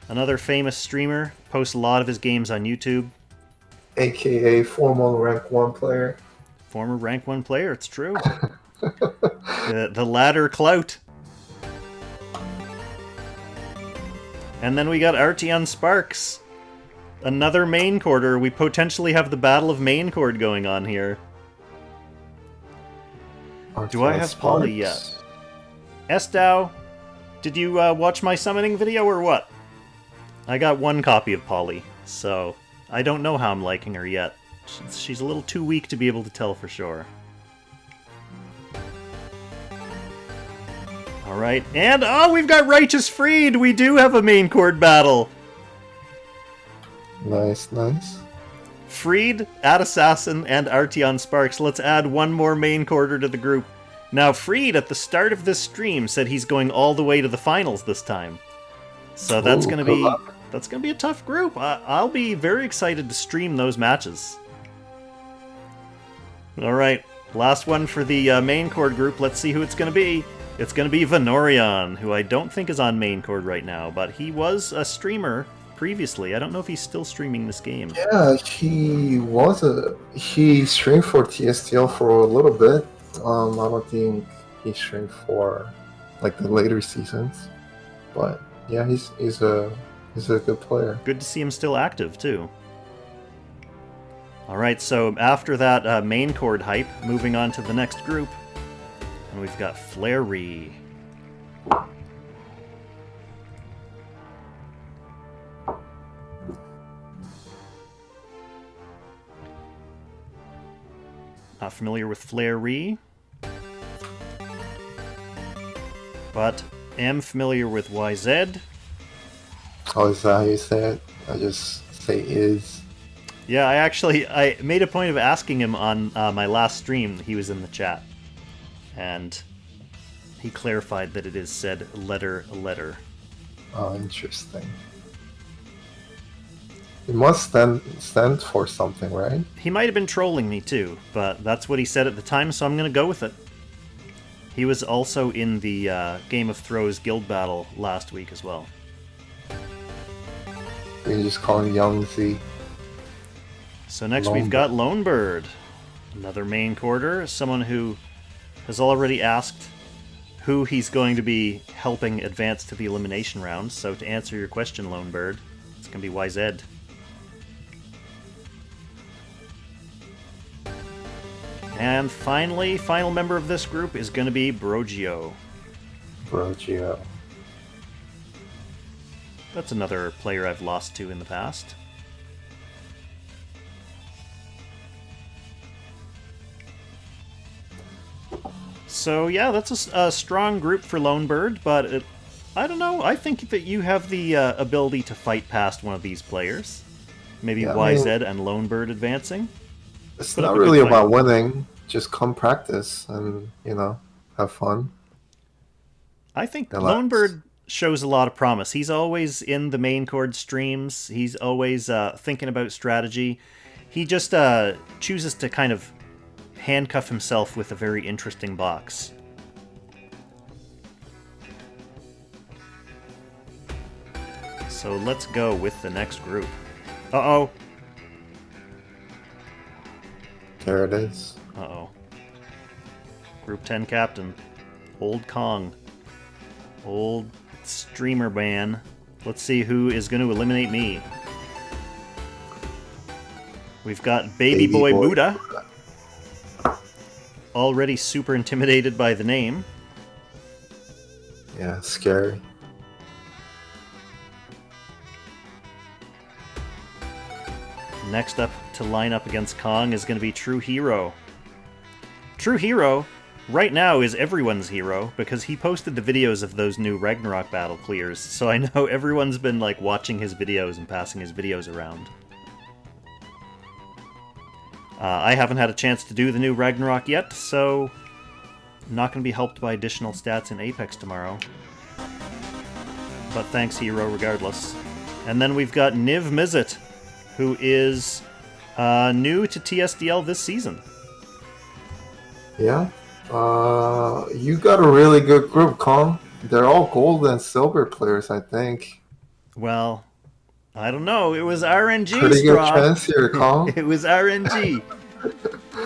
Another famous streamer. Posts a lot of his games on YouTube. AKA former rank 1 player. Former rank 1 player, it's true. the ladder clout. And then we got Arteon Sparks. Another main quarter. We potentially have the Battle of Main Chord going on here. Do I have Polly yet? Estow, did you watch my summoning video or what? I got one copy of Polly, so I don't know how I'm liking her yet. She's a little too weak to be able to tell for sure. Alright, and we've got Righteous Freed! We do have a main chord battle! Nice, nice. Freed, at Assassin, and Arteon Sparks. Let's add one more main chorder to the group. Now, Freed, at the start of this stream, said he's going all the way to the finals this time. So that's gonna be a tough group. I'll be very excited to stream those matches. Alright, last one for the main chord group. Let's see who it's gonna be. It's going to be Venorion, who I don't think is on main chord right now, but he was a streamer previously. I don't know if he's still streaming this game. Yeah, he streamed for TSTL for a little bit. I don't think he streamed for like the later seasons, but yeah, he's a good player. Good to see him still active too. All right, so after that main chord hype, moving on to the next group. And we've got Flary. Not familiar with Flary, but am familiar with YZ. Oh, is that how you say it? I just say is. Yeah, I made a point of asking him on my last stream. He was in the chat. And he clarified that it is said letter. Oh, interesting. It must stand for something, right? He might have been trolling me too, but that's what he said at the time, so I'm going to go with it. He was also in the Game of Thrones guild battle last week as well. We can just call him Young Z. So next we've got Lone Bird. Another main quarter, someone who has already asked who he's going to be helping advance to the elimination round. So to answer your question, Lone Bird, it's going to be YZ. And finally, final member of this group is going to be Brogio. Brogio. That's another player I've lost to in the past. So yeah, that's a strong group for Lone Bird, but I don't know. I think that you have the ability to fight past one of these players. Maybe Yeah, YZ and Lone Bird advancing. It's Put up not a good really fight. about winning. Just come practice and, have fun. I think Relax. Lone Bird shows a lot of promise. He's always in the main chord streams. He's always thinking about strategy. He just chooses to kind of handcuff himself with a very interesting box. So let's go with the next group. Uh-oh. There it is. Uh-oh. Group 10 captain. Old Kong. Old streamer man. Let's see who is going to eliminate me. We've got Baby Boy Buddha. Already super intimidated by the name. Yeah, scary. Next up to line up against Kong is going to be True Hero. True Hero, right now, is everyone's hero, because he posted the videos of those new Ragnarok battle clears, so I know everyone's been like watching his videos and passing his videos around. I haven't had a chance to do the new Ragnarok yet, so I'm not going to be helped by additional stats in Apex tomorrow. But thanks, Hero, regardless. And then we've got Niv Mizzet, who is new to TSDL this season. Yeah. You got a really good group, Kong. They're all gold and silver players, I think. Well, I don't know. It was RNG, Pretty good Straw. chance here, Kong. It was RNG.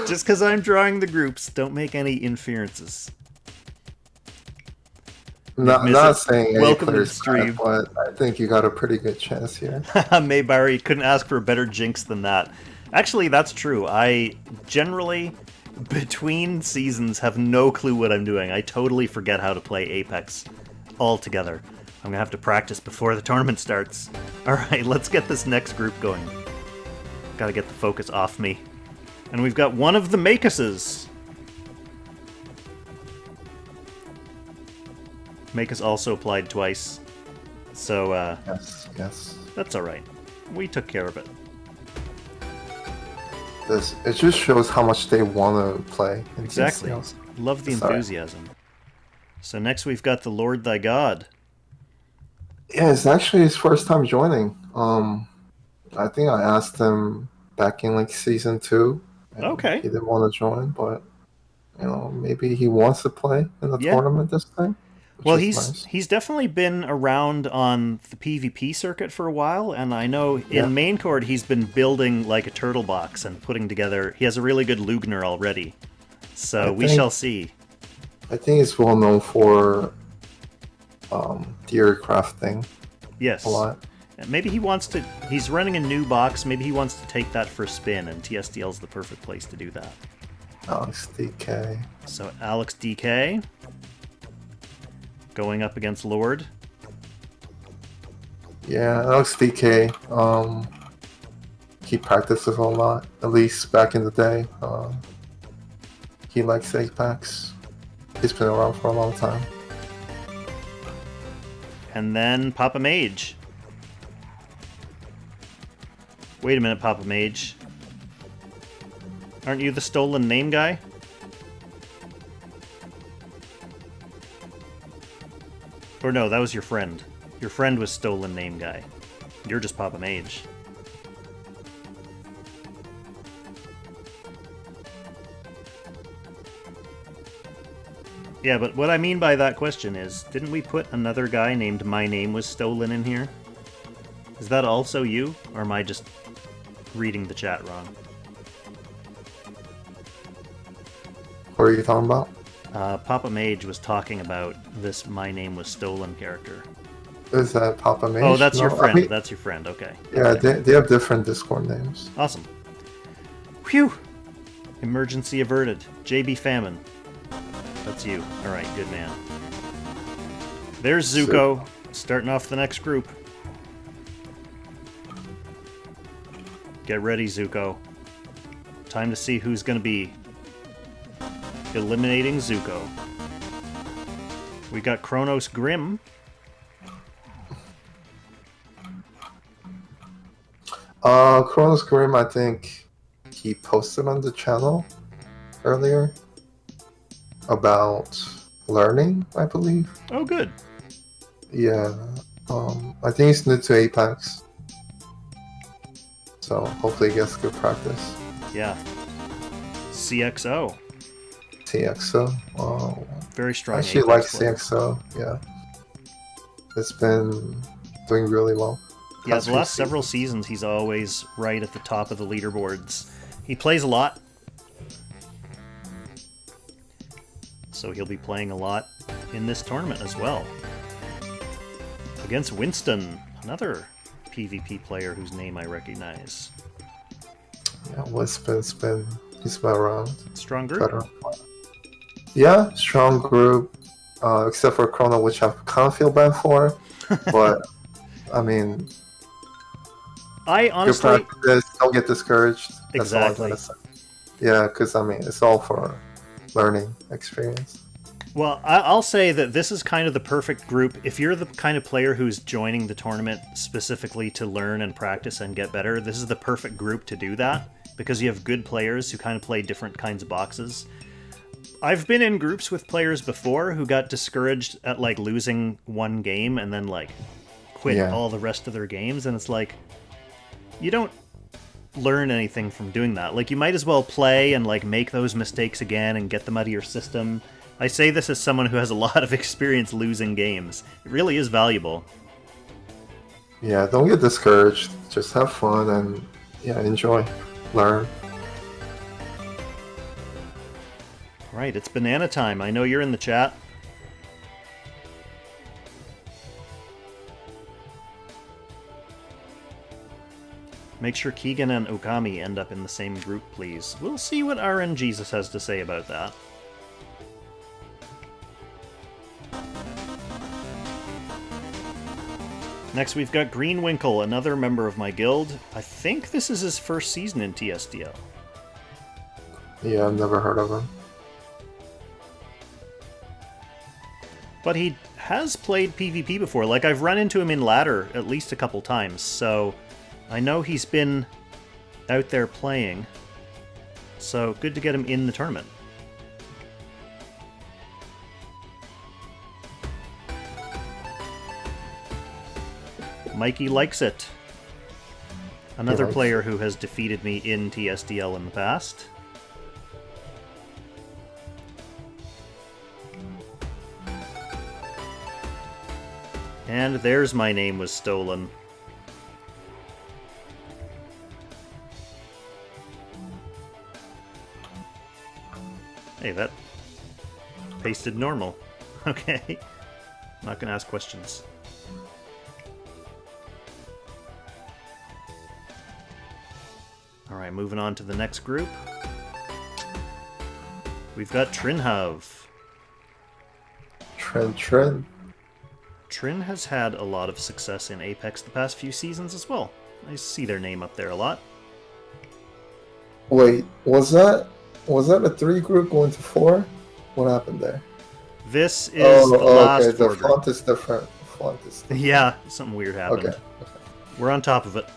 Just because I'm drawing the groups, don't make any inferences. Not saying any welcome to the player's stream. bad, but I think you got a pretty good chance here. Mayberry couldn't ask for a better jinx than that. Actually, that's true. I generally, between seasons, have no clue what I'm doing. I totally forget how to play Apex altogether. I'm gonna have to practice before the tournament starts. Alright, let's get this next group going. Gotta get the focus off me. And we've got one of the Makuses. Makus also applied twice. So, Yes. that's alright. We took care of it. It just shows how much they want to play. Exactly. Love the enthusiasm. So next we've got the Lord Thy God. Yeah, it's actually his first time joining. I think I asked him back in like season 2. Okay. He didn't want to join, but maybe he wants to play in the tournament this time. Well, he's definitely been around on the PvP circuit for a while, and I know in main chord he's been building like a turtle box and putting together. He has a really good Lugner already, so we shall see. I think he's well known for the crafting. Yes. A lot. Maybe he wants to. He's running a new box. Maybe he wants to take that for a spin, and TSDL's the perfect place to do that. Alex DK. So Alex DK going up against Lord. Yeah, Alex DK. He practices a lot. At least back in the day. He likes Apex. He's been around for a long time. And then Papa Mage. Wait a minute, Papa Mage. Aren't you the stolen name guy? Or no, that was your friend. Your friend was stolen name guy. You're just Papa Mage. Yeah, but what I mean by that question is, didn't we put another guy named My Name Was Stolen in here? Is that also you? Or am I just reading the chat wrong? What are you talking about? Papa Mage was talking about this My Name Was Stolen character. Is that Papa Mage? Oh, that's your friend. I mean, that's your friend, okay. Yeah, they have different Discord names. Awesome. Whew! Emergency averted. JB Famine. That's you. Alright, good man. There's Zuko, starting off the next group. Get ready, Zuko. Time to see who's gonna be eliminating Zuko. We got Kronos Grimm. Kronos Grim, I think he posted on the channel earlier about learning, I believe. Oh, good. Yeah. I think he's new to Apex. So hopefully he gets good practice. Yeah. CXO. CXO. Oh, Very strong. I actually Apex like player. CXO, yeah. It's been doing really well. Yeah, Past the few last several seasons, he's always right at the top of the leaderboards. He plays a lot, so he'll be playing a lot in this tournament as well. Against Winston, another PvP player whose name I recognize. Yeah, he's been around. Strong group. Better. Yeah, strong group. Except for Chrono, which I kind of feel bad for. But, I mean, I honestly... good practice, don't get discouraged. That's all I Exactly. gotta say. Yeah, because, I mean, it's all for learning experience. Well, I'll say that this is kind of the perfect group. If you're the kind of player who's joining the tournament specifically to learn and practice and get better, this is the perfect group to do that, because you have good players who kind of play different kinds of boxes. I've been in groups with players before who got discouraged at, like, losing one game and then, like, quit all the rest of their games, and it's like, you don't learn anything from doing that. Like, you might as well play and, like, make those mistakes again and get them out of your system. I say this as someone who has a lot of experience losing games. It really is valuable. Yeah, don't get discouraged. Just have fun and, yeah, enjoy. Learn. Right, it's banana time. I know you're in the chat. Make sure Keegan and Okami end up in the same group, please. We'll see what RNGesus has to say about that. Next we've got Greenwinkle, another member of my guild. I think this is his first season in TSDL. Yeah, I've never heard of him. But he has played PvP before. Like, I've run into him in ladder at least a couple times, so I know he's been out there playing. So good to get him in the tournament. Mikey likes it. Another likes player who has defeated me in TSDL in the past. And there's my name was stolen. Hey, that pasted normal. Okay. Not gonna ask questions. Alright, moving on to the next group. We've got Trinhav. Trin. Trin has had a lot of success in Apex the past few seasons as well. I see their name up there a lot. Wait, was that a 3 group going to 4? What happened there? This is the last okay. The 4 group. font is different. Yeah, something weird happened. Okay. We're on top of it.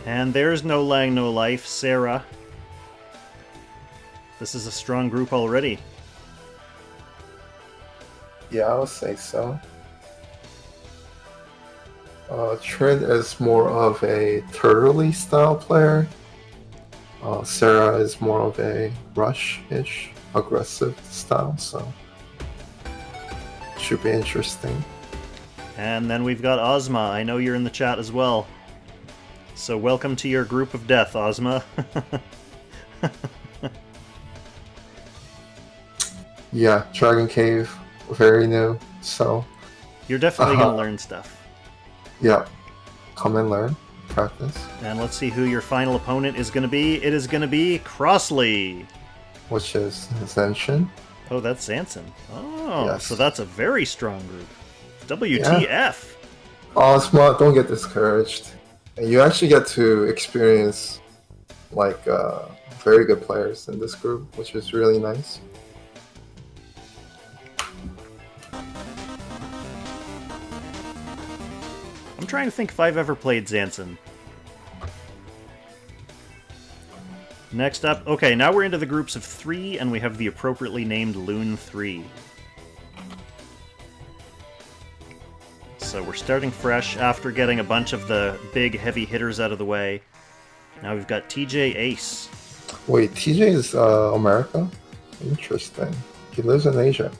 And there's No Lang No Life, Sarah. This is a strong group already. Yeah, I would say so. Trin is more of a turtley style player. Sarah is more of a rush-ish, aggressive style, so should be interesting. And then we've got Ozma. I know you're in the chat as well. So welcome to your group of death, Ozma. Yeah, Dragon Cave, very new, so You're definitely going to learn stuff. yeah, come and learn. practice. And let's see who your final opponent is going to be. It is going to be Crossley. Which is Zenshin. Oh, that's Zanson. Oh, Yes. so that's a very strong group. WTF. Oh, smart. Don't get discouraged. And you actually get to experience like very good players in this group, which is really nice. I'm trying to think if I've ever played Zanson. Next up, okay, now we're into the groups of 3, and we have the appropriately named Loon 3. So we're starting fresh after getting a bunch of the big heavy hitters out of the way. Now we've got TJ Ace. Wait, TJ is America? Interesting. He lives in Asia.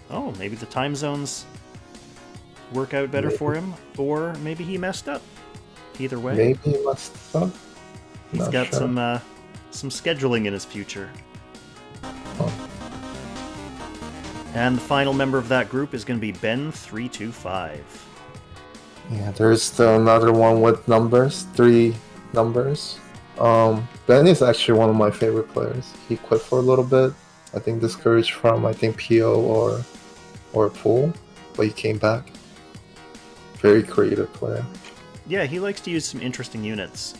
Oh, maybe the time zones work out better for him, or maybe he messed up. Either way, Maybe he messed up. he's Not got sure. some scheduling in his future. Oh. And the final member of that group is going to be Ben325. Yeah, there's still another one with numbers, 3 numbers. Ben is actually one of my favorite players. He quit for a little bit. I think discouraged from PO or Pool, but he came back. Very creative player. Yeah, he likes to use some interesting units.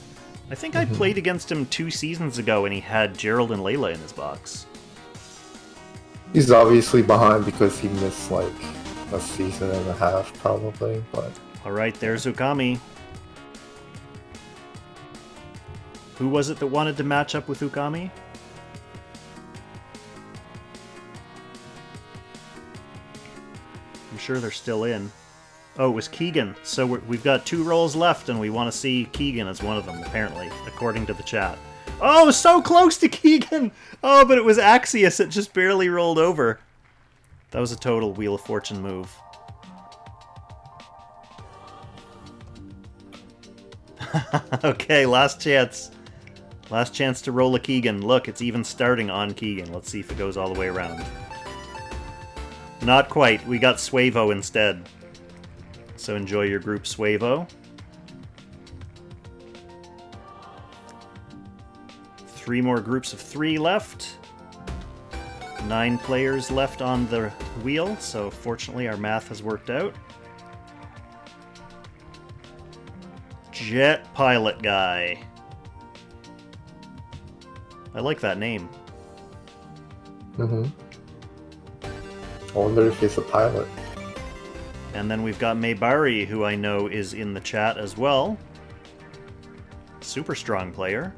I think I played against him 2 seasons ago, and he had Gerald and Layla in his box. He's obviously behind because he missed like a season and a half probably, but Alright, there's Ukami. Who was it that wanted to match up with Ukami? I'm sure they're still in. Oh, it was Keegan. So we've got 2 roles left, and we want to see Keegan as one of them, apparently, according to the chat. Oh, so close to Keegan! Oh, but it was Axius. It just barely rolled over. That was a total Wheel of Fortune move. Okay, last chance. Last chance to roll a Keegan. Look, it's even starting on Keegan. Let's see if it goes all the way around. Not quite. We got Swavo instead. So enjoy your group, Swavo. 3 more groups of 3 left. 9 players left on the wheel, so fortunately our math has worked out. Jet Pilot Guy. I like that name. I wonder if he's a pilot. And then we've got Maybari, who I know is in the chat as well. Super strong player.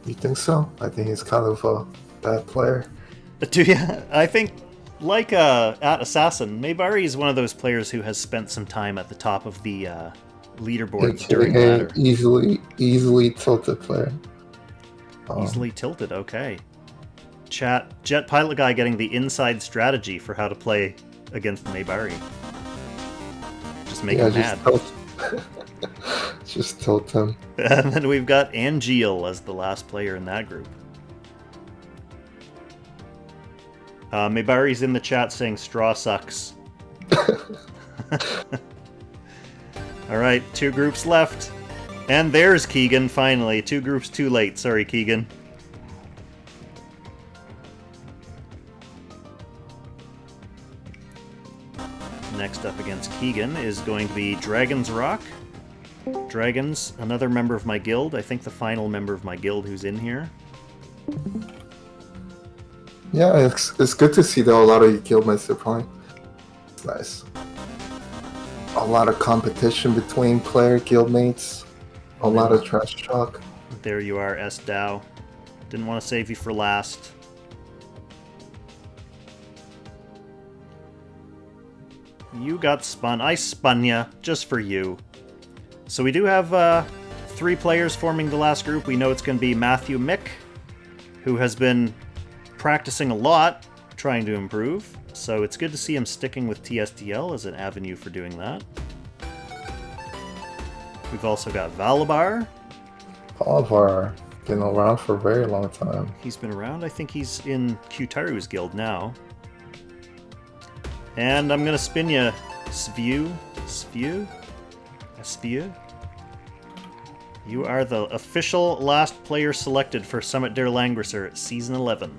You think so? I think he's kind of a bad player. Do you? I think, like at Assassin, Maybari is one of those players who has spent some time at the top of the leaderboards during the ladder. Easily tilted player. Easily tilted, okay. Chat, Jet Pilot Guy getting the inside strategy for how to play against Maybari. Just make him mad. Just tilt him. And then we've got Angeal as the last player in that group. Maybari's in the chat saying straw sucks. Alright, 2 groups left. And there's Keegan, finally. 2 groups too late. Sorry, Keegan. Next up against Keegan is going to be Dragon's Rock. Dragon's another member of my guild. I think the final member of my guild who's in here. Yeah, it's good to see that a lot of you guildmates are playing. It's nice. A lot of competition between player guildmates. A lot of trash talk. There you are, S. Dow. Didn't want to save you for last. You got spun. I spun ya, just for you. So we do have 3 players forming the last group. We know it's going to be Matthew Mick, who has been practicing a lot, trying to improve. So it's good to see him sticking with TSDL as an avenue for doing that. We've also got Valabar. Valabar, been around for a very long time. He's been around. I think he's in Qtaru's guild now. And I'm going to spin you Sviu. You are the official last player selected for Summit der Langrisser Season 11.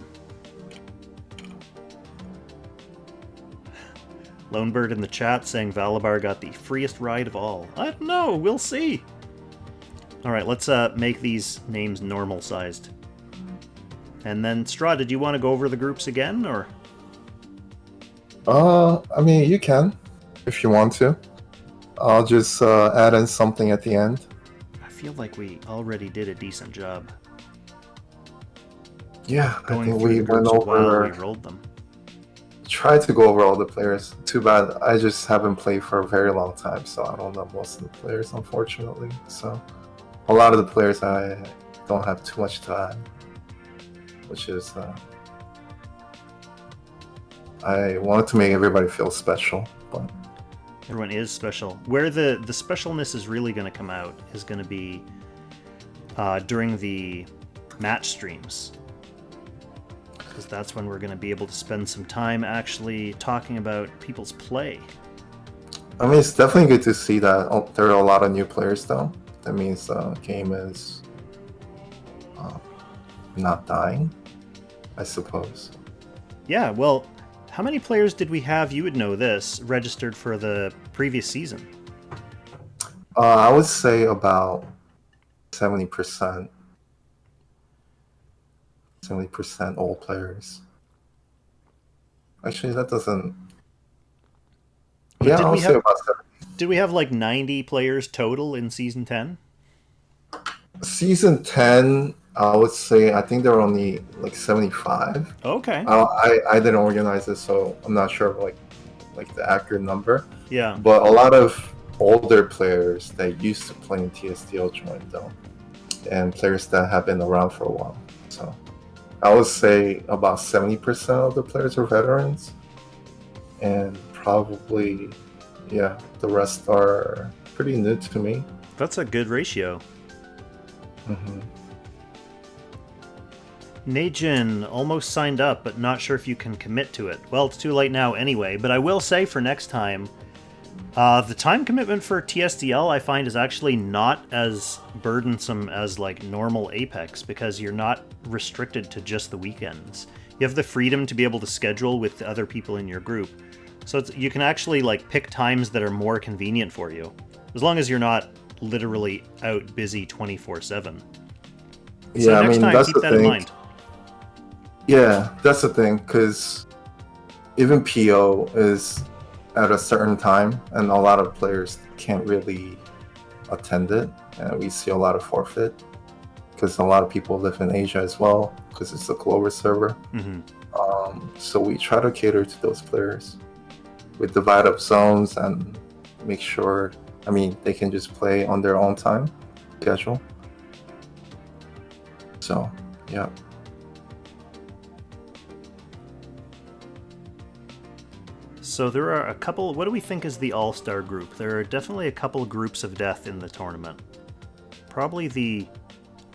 Lonebird in the chat saying Valabar got the freest ride of all. I don't know, we'll see. Alright, let's make these names normal-sized. And then, Straw, did you want to go over the groups again, or...? I mean, you can, if you want to. I'll just add in something at the end. I feel like we already did a decent job. Yeah, Going I think through we the groups went while over... we rolled them. Tried to go over all the players. Too bad, I just haven't played for a very long time, so I don't know most of the players, unfortunately. So, a lot of the players I don't have too much to add, which is... I wanted to make everybody feel special, but... Everyone is special. Where the specialness is really going to come out is going to be during the match streams. Because that's when we're going to be able to spend some time actually talking about people's play. I mean, it's definitely good to see that there are a lot of new players, though. That means the game is not dying, I suppose. Yeah, well... How many players did we have, you would know this, registered for the previous season? I would say about 70%. 70% old players. Actually, that doesn't... But yeah, I'll say about 70. Did we have like 90 players total in Season 10? Season 10, I would say, I think there were only like 75. Okay. I didn't organize it, so I'm not sure of like the accurate number. Yeah. But a lot of older players that used to play in TSDL joined though, and players that have been around for a while. So I would say about 70% of the players are veterans, and probably, yeah, the rest are pretty new to me. That's a good ratio. Mm-hmm. Najin almost signed up, but not sure if you can commit to it. Well, it's too late now anyway, but I will say for next time, the time commitment for TSDL I find is actually not as burdensome as like normal Apex, because you're not restricted to just the weekends. You have the freedom to be able to schedule with the other people in your group. So you can actually like pick times that are more convenient for you, as long as you're not literally out busy 24/7. So Yeah, next time, that's keep the that in thing. mind. Yeah, that's the thing, because even PO is at a certain time, and a lot of players can't really attend it, and we see a lot of forfeit, because a lot of people live in Asia as well, because it's a Clover server. Mm-hmm. So we try to cater to those players. We divide up zones and make sure, I mean, they can just play on their own time schedule. So, yeah. So there are a couple... What do we think is the all-star group? There are definitely a couple groups of death in the tournament. Probably the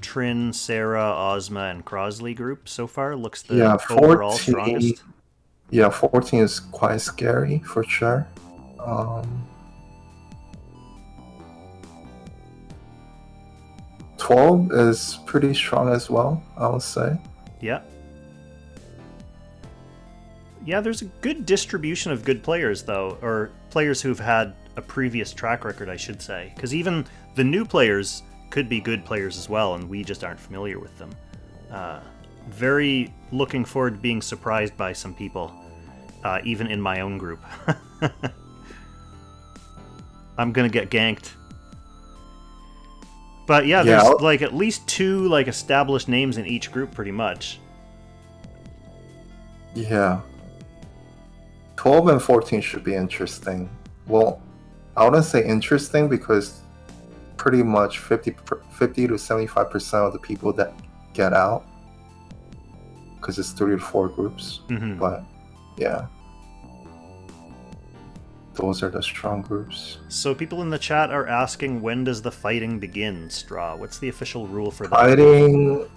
Trin, Sarah, Ozma, and Crosley group so far looks the overall strongest. Yeah, 14 is quite scary for sure. 12 is pretty strong as well, I would say. Yeah. Yeah, there's a good distribution of good players, though, or players who've had a previous track record, I should say. Because even the new players could be good players as well, and we just aren't familiar with them. Very looking forward to being surprised by some people, even in my own group. I'm gonna get ganked. But yeah, there's like at least 2 like established names in each group, pretty much. Yeah. 12 and 14 should be interesting. Well, I wouldn't say interesting, because pretty much 50 to 75% of the people that get out, because it's 3 to 4 groups. Mm-hmm. But yeah, those are the strong groups. So people in the chat are asking, when does the fighting begin, Straw? What's the official rule for that? Fighting,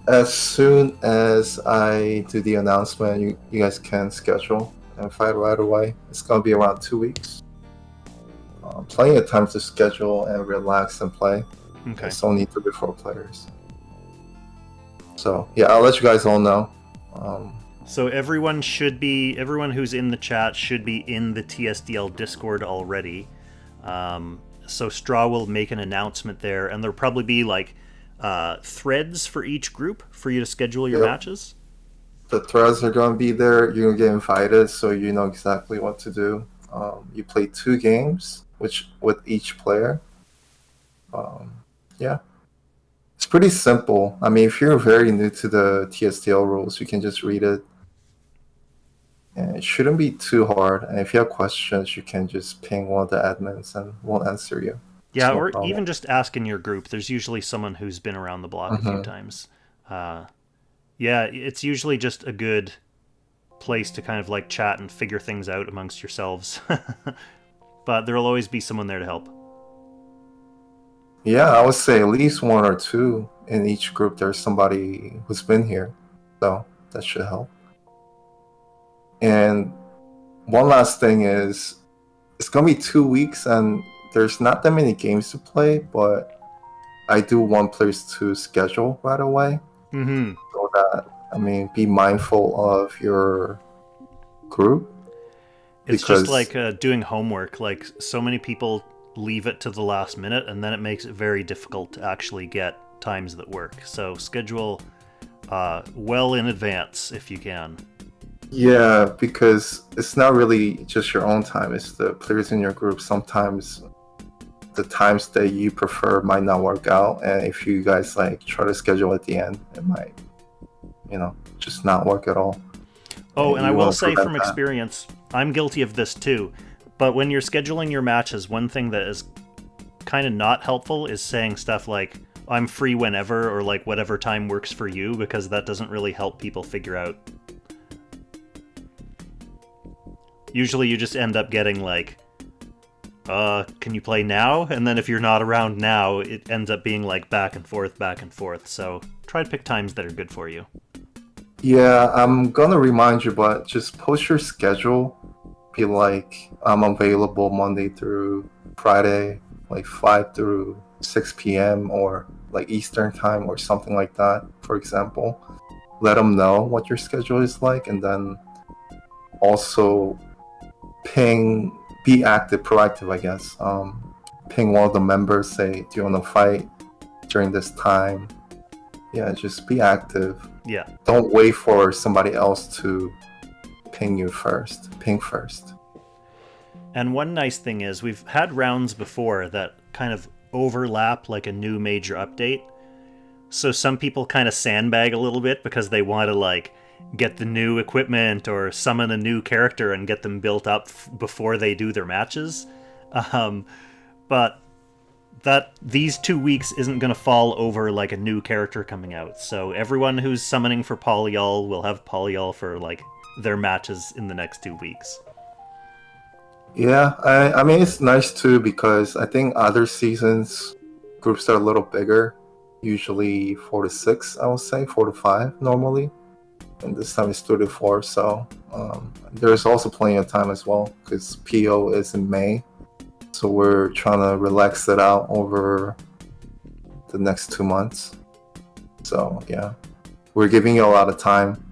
as soon as I do the announcement, you guys can schedule and fight right away. It's going to be around 2 weeks. Plenty of time to schedule and relax and play. Okay. It's only 3 to 4 players. So yeah, I'll let you guys all know. So everyone who's in the chat should be in the TSDL Discord already. So Straw will make an announcement there, and there'll probably be like threads for each group for you to schedule your matches. The threads are going to be there. You're going to get invited, so you know exactly what to do. You play 2 games, with each player. Yeah. It's pretty simple. I mean, if you're very new to the TSDL rules, you can just read it. And it shouldn't be too hard. And if you have questions, you can just ping one of the admins and we'll answer you. Yeah, or even just ask in your group. There's usually someone who's been around the block a few times. Yeah, it's usually just a good place to kind of like chat and figure things out amongst yourselves. But there'll always be someone there to help. Yeah, I would say at least 1 or 2 in each group. There's somebody who's been here, so that should help. And one last thing is, it's gonna be 2 weeks, and there's not that many games to play, but I do want players to schedule right away. Mm-hmm. So that, be mindful of your group. It's just like doing homework. Like, so many people leave it to the last minute, and then it makes it very difficult to actually get times that work. So schedule well in advance if you can. Yeah, because it's not really just your own time, it's the players in your group. Sometimes the times that you prefer might not work out, and if you guys like try to schedule at the end, it might, just not work at all. Oh, and I will say from experience, I'm guilty of this too, but when you're scheduling your matches, one thing that is kind of not helpful is saying stuff like, I'm free whenever, or like whatever time works for you, because that doesn't really help people figure out. Usually you just end up getting like, can you play now? And then if you're not around now, it ends up being like back and forth. So try to pick times that are good for you. Yeah, I'm gonna remind you, but just post your schedule. Be like, I'm available Monday through Friday, like 5 through 6 p.m. or like Eastern time or something like that, for example. Let them know what your schedule is like, and then also be active, proactive, I guess. Ping one of the members, say, do you want to fight during this time? Yeah, just be active. Yeah. Don't wait for somebody else to ping first. And one nice thing is, we've had rounds before that kind of overlap like a new major update. So some people kind of sandbag a little bit because they want to like get the new equipment or summon a new character and get them built up before they do their matches. But these 2 weeks isn't going to fall over like a new character coming out. So everyone who's summoning for Polyol will have Polyol for like their matches in the next 2 weeks. Yeah, I mean, it's nice too, because I think other seasons groups are a little bigger, usually 4 to 6, I would say 4 to 5 normally, and this time it's 3 to 4. So there's also plenty of time as well, because PO is in May, so we're trying to relax it out over the next 2 months. So yeah, we're giving you a lot of time,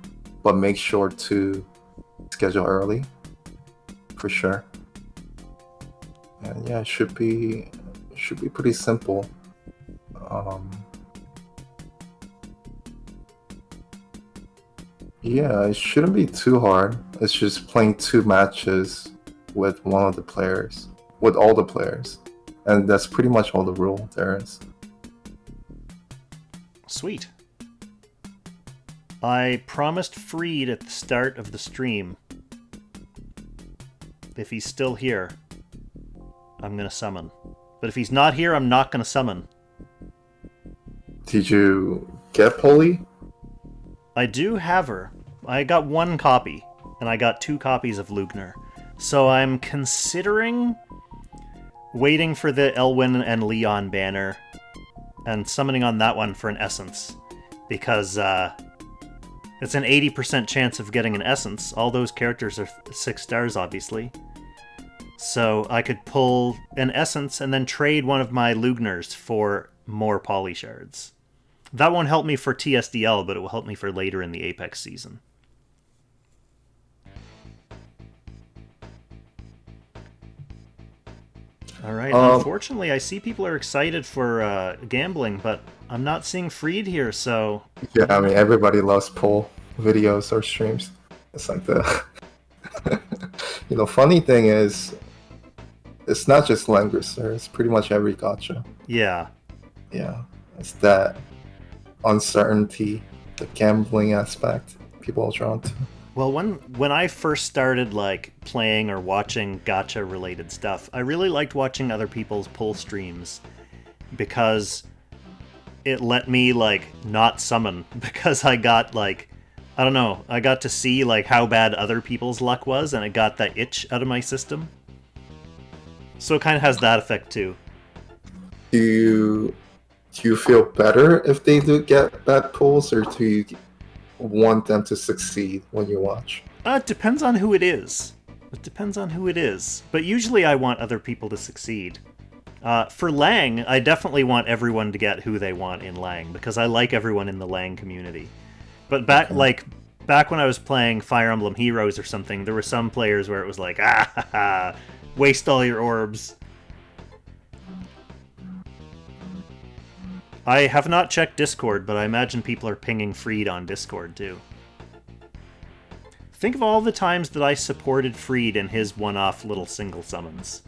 but make sure to schedule early for sure. And yeah, it should be pretty simple. Yeah, it shouldn't be too hard. It's just playing 2 matches with all the players, and that's pretty much all the rule there is. Sweet. I promised Freed at the start of the stream, if he's still here, I'm going to summon. But if he's not here, I'm not going to summon. Did you get Polly? I do have her. I got 1 copy, and I got 2 copies of Lugner. So I'm considering waiting for the Elwyn and Leon banner and summoning on that one for an essence. Because it's an 80% chance of getting an essence. All those characters are 6 stars, obviously. So I could pull an Essence and then trade one of my Lugners for more Poly Shards. That won't help me for TSDL, but it will help me for later in the Apex season. Alright, unfortunately I see people are excited for gambling, but I'm not seeing Freed here, so... Yeah, I mean, everybody loves pull videos or streams. It's like the... funny thing is, it's not just Langrisser, it's pretty much every gacha. Yeah. Yeah, it's that uncertainty, the gambling aspect people are drawn to. Well, when I first started like playing or watching gacha related stuff, I really liked watching other people's pull streams because it let me like not summon, because I got like, I don't know, I got to see like how bad other people's luck was, and it got that itch out of my system. So it kind of has that effect too. Do you feel better if they do get bad pulls, or do you want them to succeed when you watch? It depends on who it is. It depends on who it is. But usually I want other people to succeed. For Lang, I definitely want everyone to get who they want in Lang, because I like everyone in the Lang community. But back when I was playing Fire Emblem Heroes or something, there were some players where it was like, waste all your orbs. I have not checked Discord, but I imagine people are pinging Freed on Discord too. Think of all the times that I supported Freed in his one-off little single summons.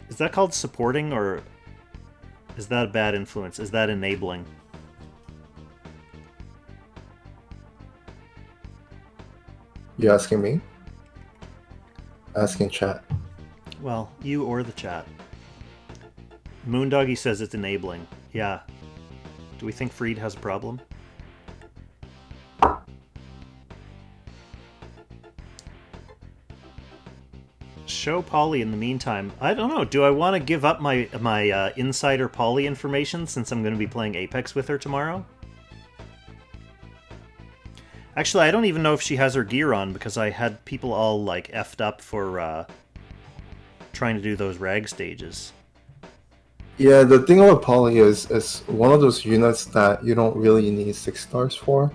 Is that called supporting, or is that a bad influence? Is that enabling? You asking me? Asking chat. Well, you or the chat. Moondoggy says it's enabling. Yeah. Do we think Freed has a problem? Show Polly in the meantime. I don't know. Do I want to give up my insider Polly information since I'm going to be playing Apex with her tomorrow? Actually, I don't even know if she has her gear on, because I had people all like effed up for trying to do those rag stages. Yeah, the thing about Poly is one of those units that you don't really need 6 stars for.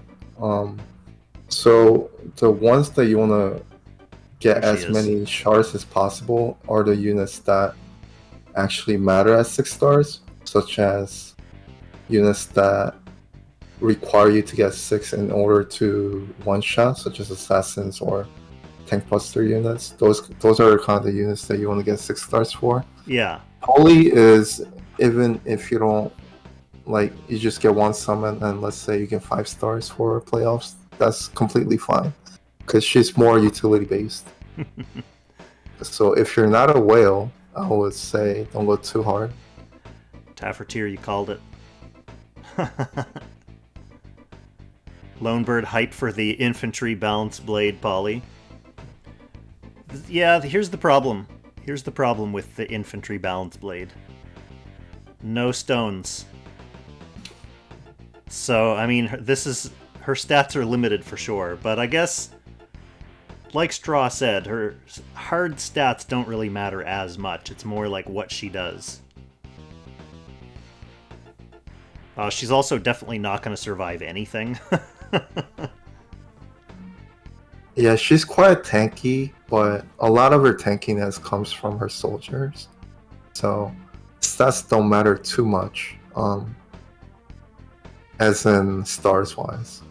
So the ones that you want to get as many shards as possible are the units that actually matter as 6 stars, such as units that require you to get 6 in order to one-shot, such as assassins or tank buster units. Those are kind of the units that you want to get 6 stars for. Yeah. Poly is, even if you don't, like, you just get 1 summon and let's say you get 5 stars for playoffs, that's completely fine, because she's more utility based. So if you're not a whale, I would say don't go too hard. Taffertier, you called it. Lonebird hype for the infantry balance blade Poly. Yeah, here's the problem. Here's the problem with the infantry balance blade. No stones. So, I mean, her stats are limited for sure, but I guess, like Straw said, her hard stats don't really matter as much. It's more like what she does. She's also definitely not going to survive anything. Yeah, she's quite tanky, but a lot of her tankiness comes from her soldiers. So stats don't matter too much, as in stars wise.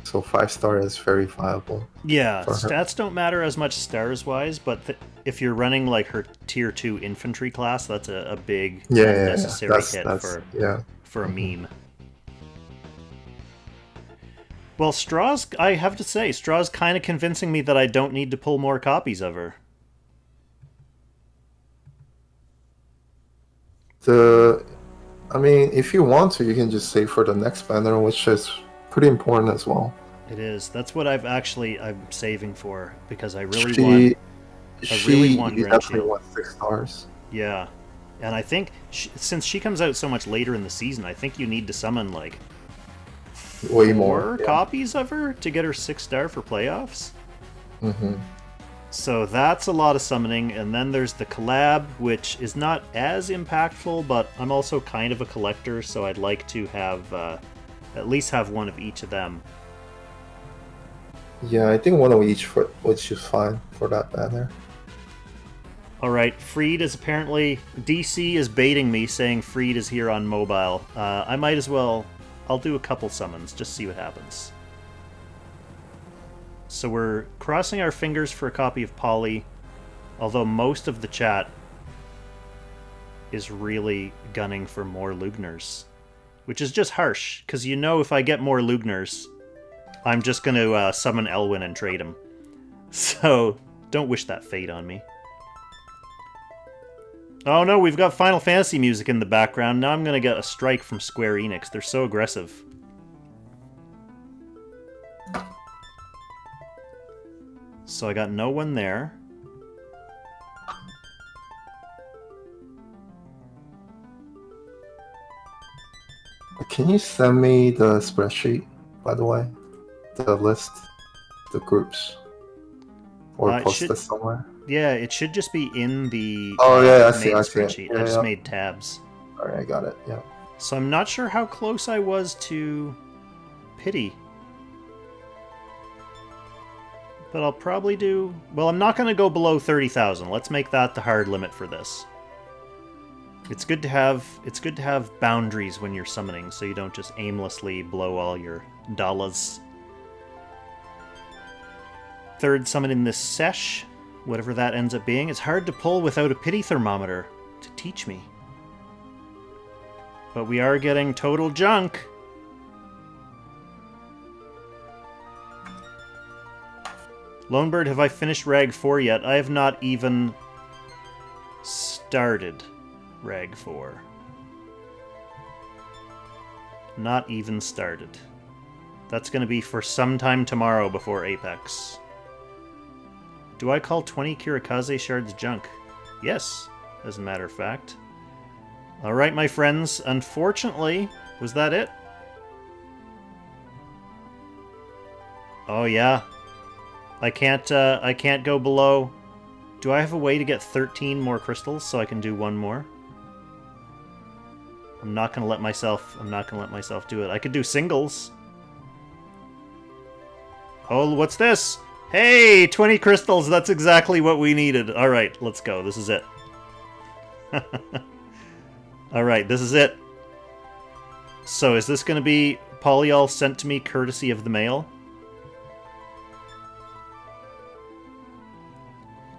So 5-star is very viable. Yeah, stats don't matter as much stars wise, but if you're running like her tier 2 infantry class, that's a big necessary hit for a meme. Well, I have to say, Straw's kind of convincing me that I don't need to pull more copies of her. I mean, if you want to, you can just save for the next banner, which is pretty important as well. It is. That's what I'm saving for, because I really want you definitely want 6 stars. Yeah. And I think, since she comes out so much later in the season, I think you need to summon, like, way more copies of her to get her 6-star for playoffs. Mm-hmm. So that's a lot of summoning, and then there's the collab, which is not as impactful, but I'm also kind of a collector, so I'd like to have at least have one of each of them. Yeah, I think one of each which is fine for that banner. Alright, Freed is apparently... DC is baiting me, saying Freed is here on mobile. I might as well... I'll do a couple summons, just see what happens. So we're crossing our fingers for a copy of Polly, although most of the chat is really gunning for more Lugners. Which is just harsh, because you know if I get more Lugners, I'm just going to summon Elwyn and trade him. So, don't wish that fate on me. Oh no, we've got Final Fantasy music in the background. Now I'm going to get a strike from Square Enix. They're so aggressive. So I got no one there. Can you send me the spreadsheet, by the way? The list, the groups? Or post it somewhere? Yeah, it should just be in the I see spreadsheet. Yeah, I just made tabs. Alright, I got it, yeah. So I'm not sure how close I was to Pity. But I'll probably do... Well, I'm not going to go below 30,000. Let's make that the hard limit for this. It's good to have boundaries when you're summoning, so you don't just aimlessly blow all your dollars. Third summon in this sesh, whatever that ends up being. It's hard to pull without a pity thermometer to teach me. But we are getting total junk. Lonebird, have I finished Rag 4 yet? I have not even started Rag 4. Not even started. That's going to be for sometime tomorrow before Apex. Do I call 20 Kirikaze shards junk? Yes, as a matter of fact. Alright, my friends. Unfortunately, was that it? Oh, yeah. I can't go below... Do I have a way to get 13 more crystals so I can do one more? I'm not gonna let myself do it. I could do singles. Oh, what's this? Hey, 20 crystals, that's exactly what we needed. Alright, let's go. This is it. Alright, this is it. So, is this gonna be Polyol sent to me courtesy of the mail?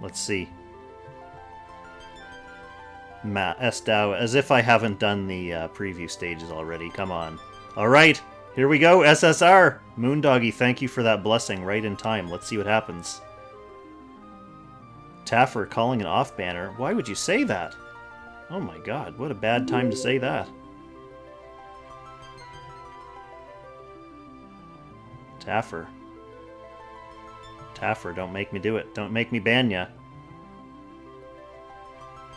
Let's see. Estau, as if I haven't done the preview stages already. Come on. Alright, here we go, SSR! Moondoggy, thank you for that blessing right in time. Let's see what happens. Taffer calling an off banner. Why would you say that? Oh my god, what a bad time to say that. Taffer. Taffer, don't make me do it. Don't make me ban ya.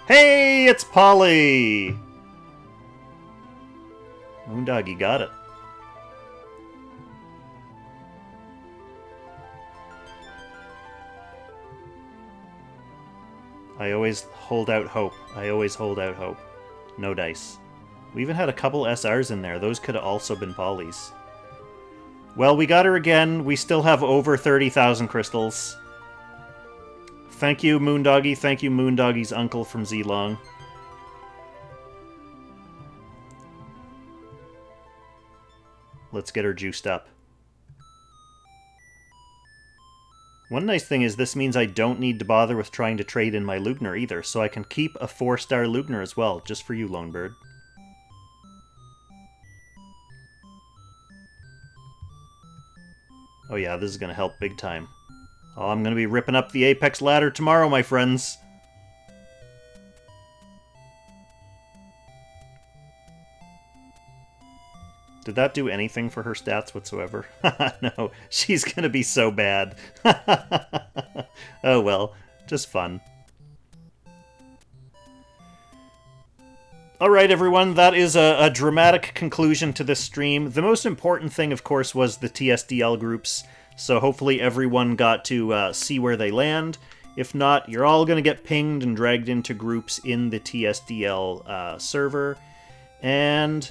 Hey, it's Polly! Moondoggy got it. I always hold out hope. I always hold out hope. No dice. We even had a couple SRs in there. Those could have also been Pollys. Well, we got her again. We still have over 30,000 crystals. Thank you, Moondoggy. Thank you, Moondoggy's uncle from Zlong. Let's get her juiced up. One nice thing is this means I don't need to bother with trying to trade in my Lugner either, so I can keep a 4-star Lugner as well, just for you, Lonebird. Oh yeah, this is going to help big time. Oh, I'm going to be ripping up the Apex ladder tomorrow, my friends. Did that do anything for her stats whatsoever? No, she's going to be so bad. Oh well, just fun. Alright everyone, that is a dramatic conclusion to this stream. The most important thing, of course, was the TSDL groups, so hopefully everyone got to see where they land. If not, you're all going to get pinged and dragged into groups in the TSDL server. And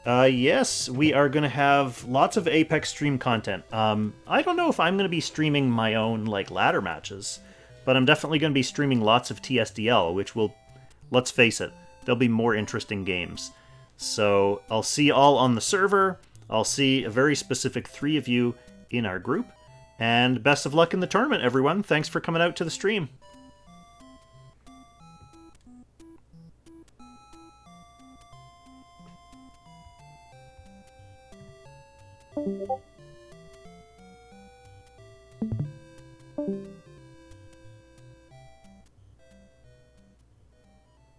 yes, we are going to have lots of Apex stream content. I don't know if I'm going to be streaming my own like ladder matches, but I'm definitely going to be streaming lots of TSDL, which will, let's face it, there'll be more interesting games. So I'll see you all on the server. I'll see a very specific 3 of you in our group. And best of luck in the tournament, everyone. Thanks for coming out to the stream. Thank you.